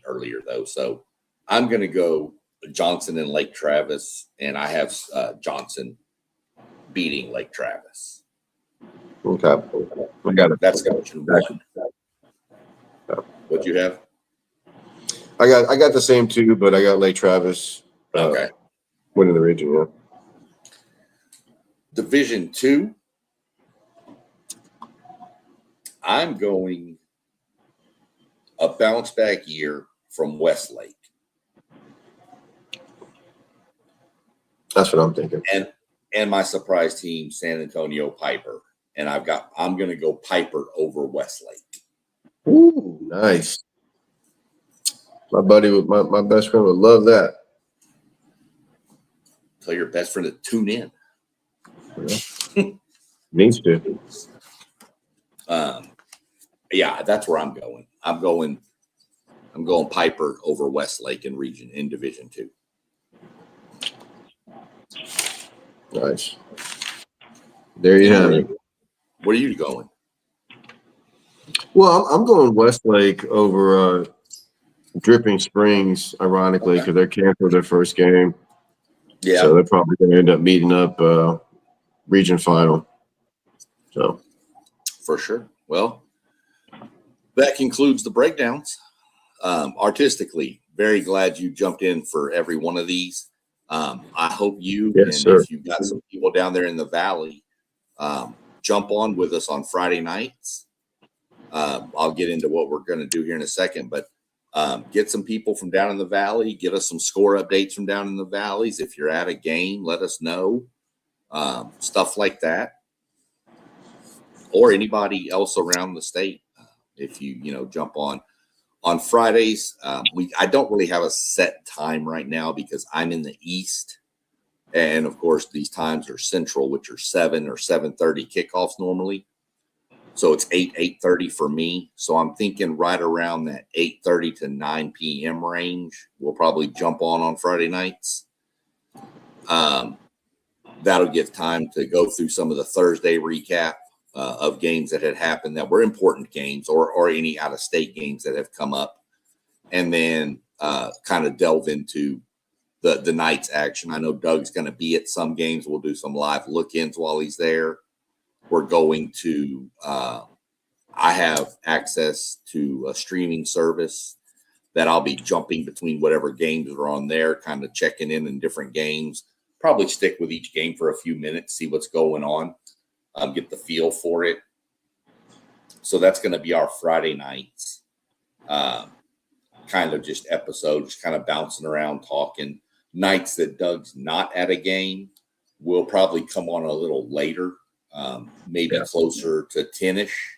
A: earlier, though. So I'm going to go Johnson and Lake Travis, and I have Johnson beating Lake Travis.
B: Okay. I got it.
A: That's Division 1. What you have?
B: I got the same 2, but I got Lake Travis.
A: Okay.
B: Winning the region, yeah.
A: Division 2. I'm going a bounce back year from Westlake.
B: That's what I'm thinking.
A: And my surprise team, San Antonio Piper. And I'm going to go Piper over Westlake.
B: Ooh, nice. My buddy, my best friend would love that.
A: Tell your best friend to tune in.
B: Yeah. Needs to.
A: Yeah, that's where I'm going. I'm going Piper over Westlake in Division 2.
B: Nice. There you have it.
A: Where are you going?
B: Well, I'm going Westlake over Dripping Springs, ironically, because they're canceled their first game.
A: Yeah.
B: So they're probably going to end up meeting up region final. So.
A: For sure. Well, that concludes the breakdowns. Artistically, very glad you jumped in for every one of these. I hope you, if you've got some people down there in the Valley, jump on with us on Friday nights. I'll get into what we're going to do here in a second, but get some people from down in the Valley, get us some score updates from down in the Valleys. If you're at a game, let us know. Stuff like that. or anybody else around the state. If you jump on Fridays, I don't really have a set time right now because I'm in the East. And of course, these times are central, which are 7 or 7:30 kickoffs normally. So it's 8:30 for me. So I'm thinking right around that 8:30 to 9 p.m. range. We'll probably jump on Friday nights. That'll give time to go through some of the Thursday recap of games that had happened that were important games, or any out-of-state games that have come up, and then kind of delve into the night's action. I know Doug's going to be at some games. We'll do some live look-ins while he's there. We're going to I have access to a streaming service that I'll be jumping between whatever games are on there, kind of checking in different games. Probably stick with each game for a few minutes, see what's going on, get the feel for it. So that's going to be our Friday nights, kind of just episodes, kind of bouncing around, talking. Nights that Doug's not at a game, we'll probably come on a little later, maybe closer to 10-ish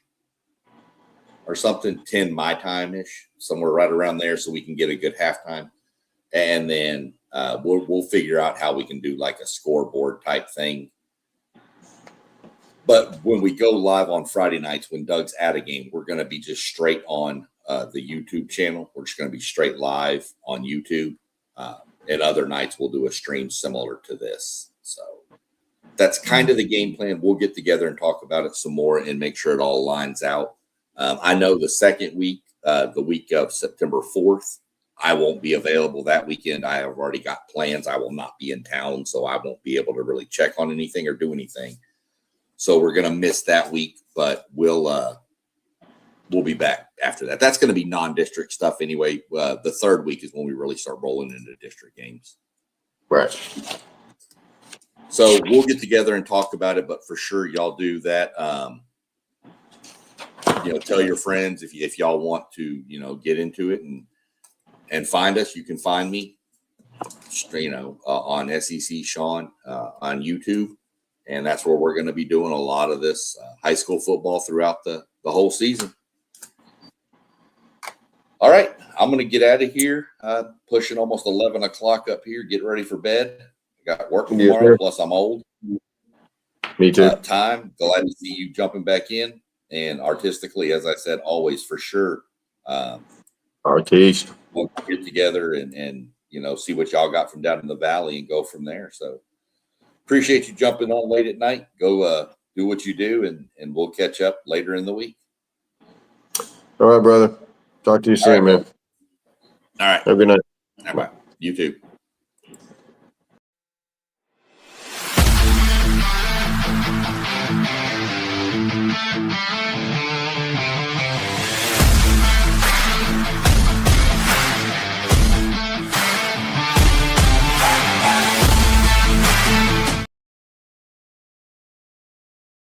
A: or something, 10 my time-ish, somewhere right around there, so we can get a good halftime. And then we'll figure out how we can do like a scoreboard type thing. But when we go live on Friday nights, when Doug's at a game, we're going to be just straight on the YouTube channel. We're just going to be straight live on YouTube. And other nights we'll do a stream similar to this. So that's kind of the game plan. We'll get together and talk about it some more and make sure it all lines out. I know the second week, the week of September 4th, I won't be available that weekend. I have already got plans. I will not be in town, so I won't be able to really check on anything or do anything. So we're going to miss that week, but we'll be back after that. That's going to be non-district stuff anyway. The third week is when we really start rolling into district games.
B: Right.
A: So we'll get together and talk about it, but for sure y'all do that. Tell your friends if y'all want to, get into it and find us. You can find me, on SEC Sean on YouTube. And that's where we're going to be doing a lot of this high school football throughout the whole season. All right, I'm going to get out of here. Pushing almost 11 o'clock up here. Get ready for bed. I got work tomorrow, plus I'm old.
B: Me too.
A: Time. Glad to see you jumping back in. And artistically, as I said, always for sure.
B: Artiste.
A: We'll get together and see what y'all got from down in the valley and go from there. So appreciate you jumping on late at night. Go do what you do, and we'll catch up later in the week.
B: All right, brother. Talk to you soon, man.
A: All right.
B: Have a good night.
A: All right. You too.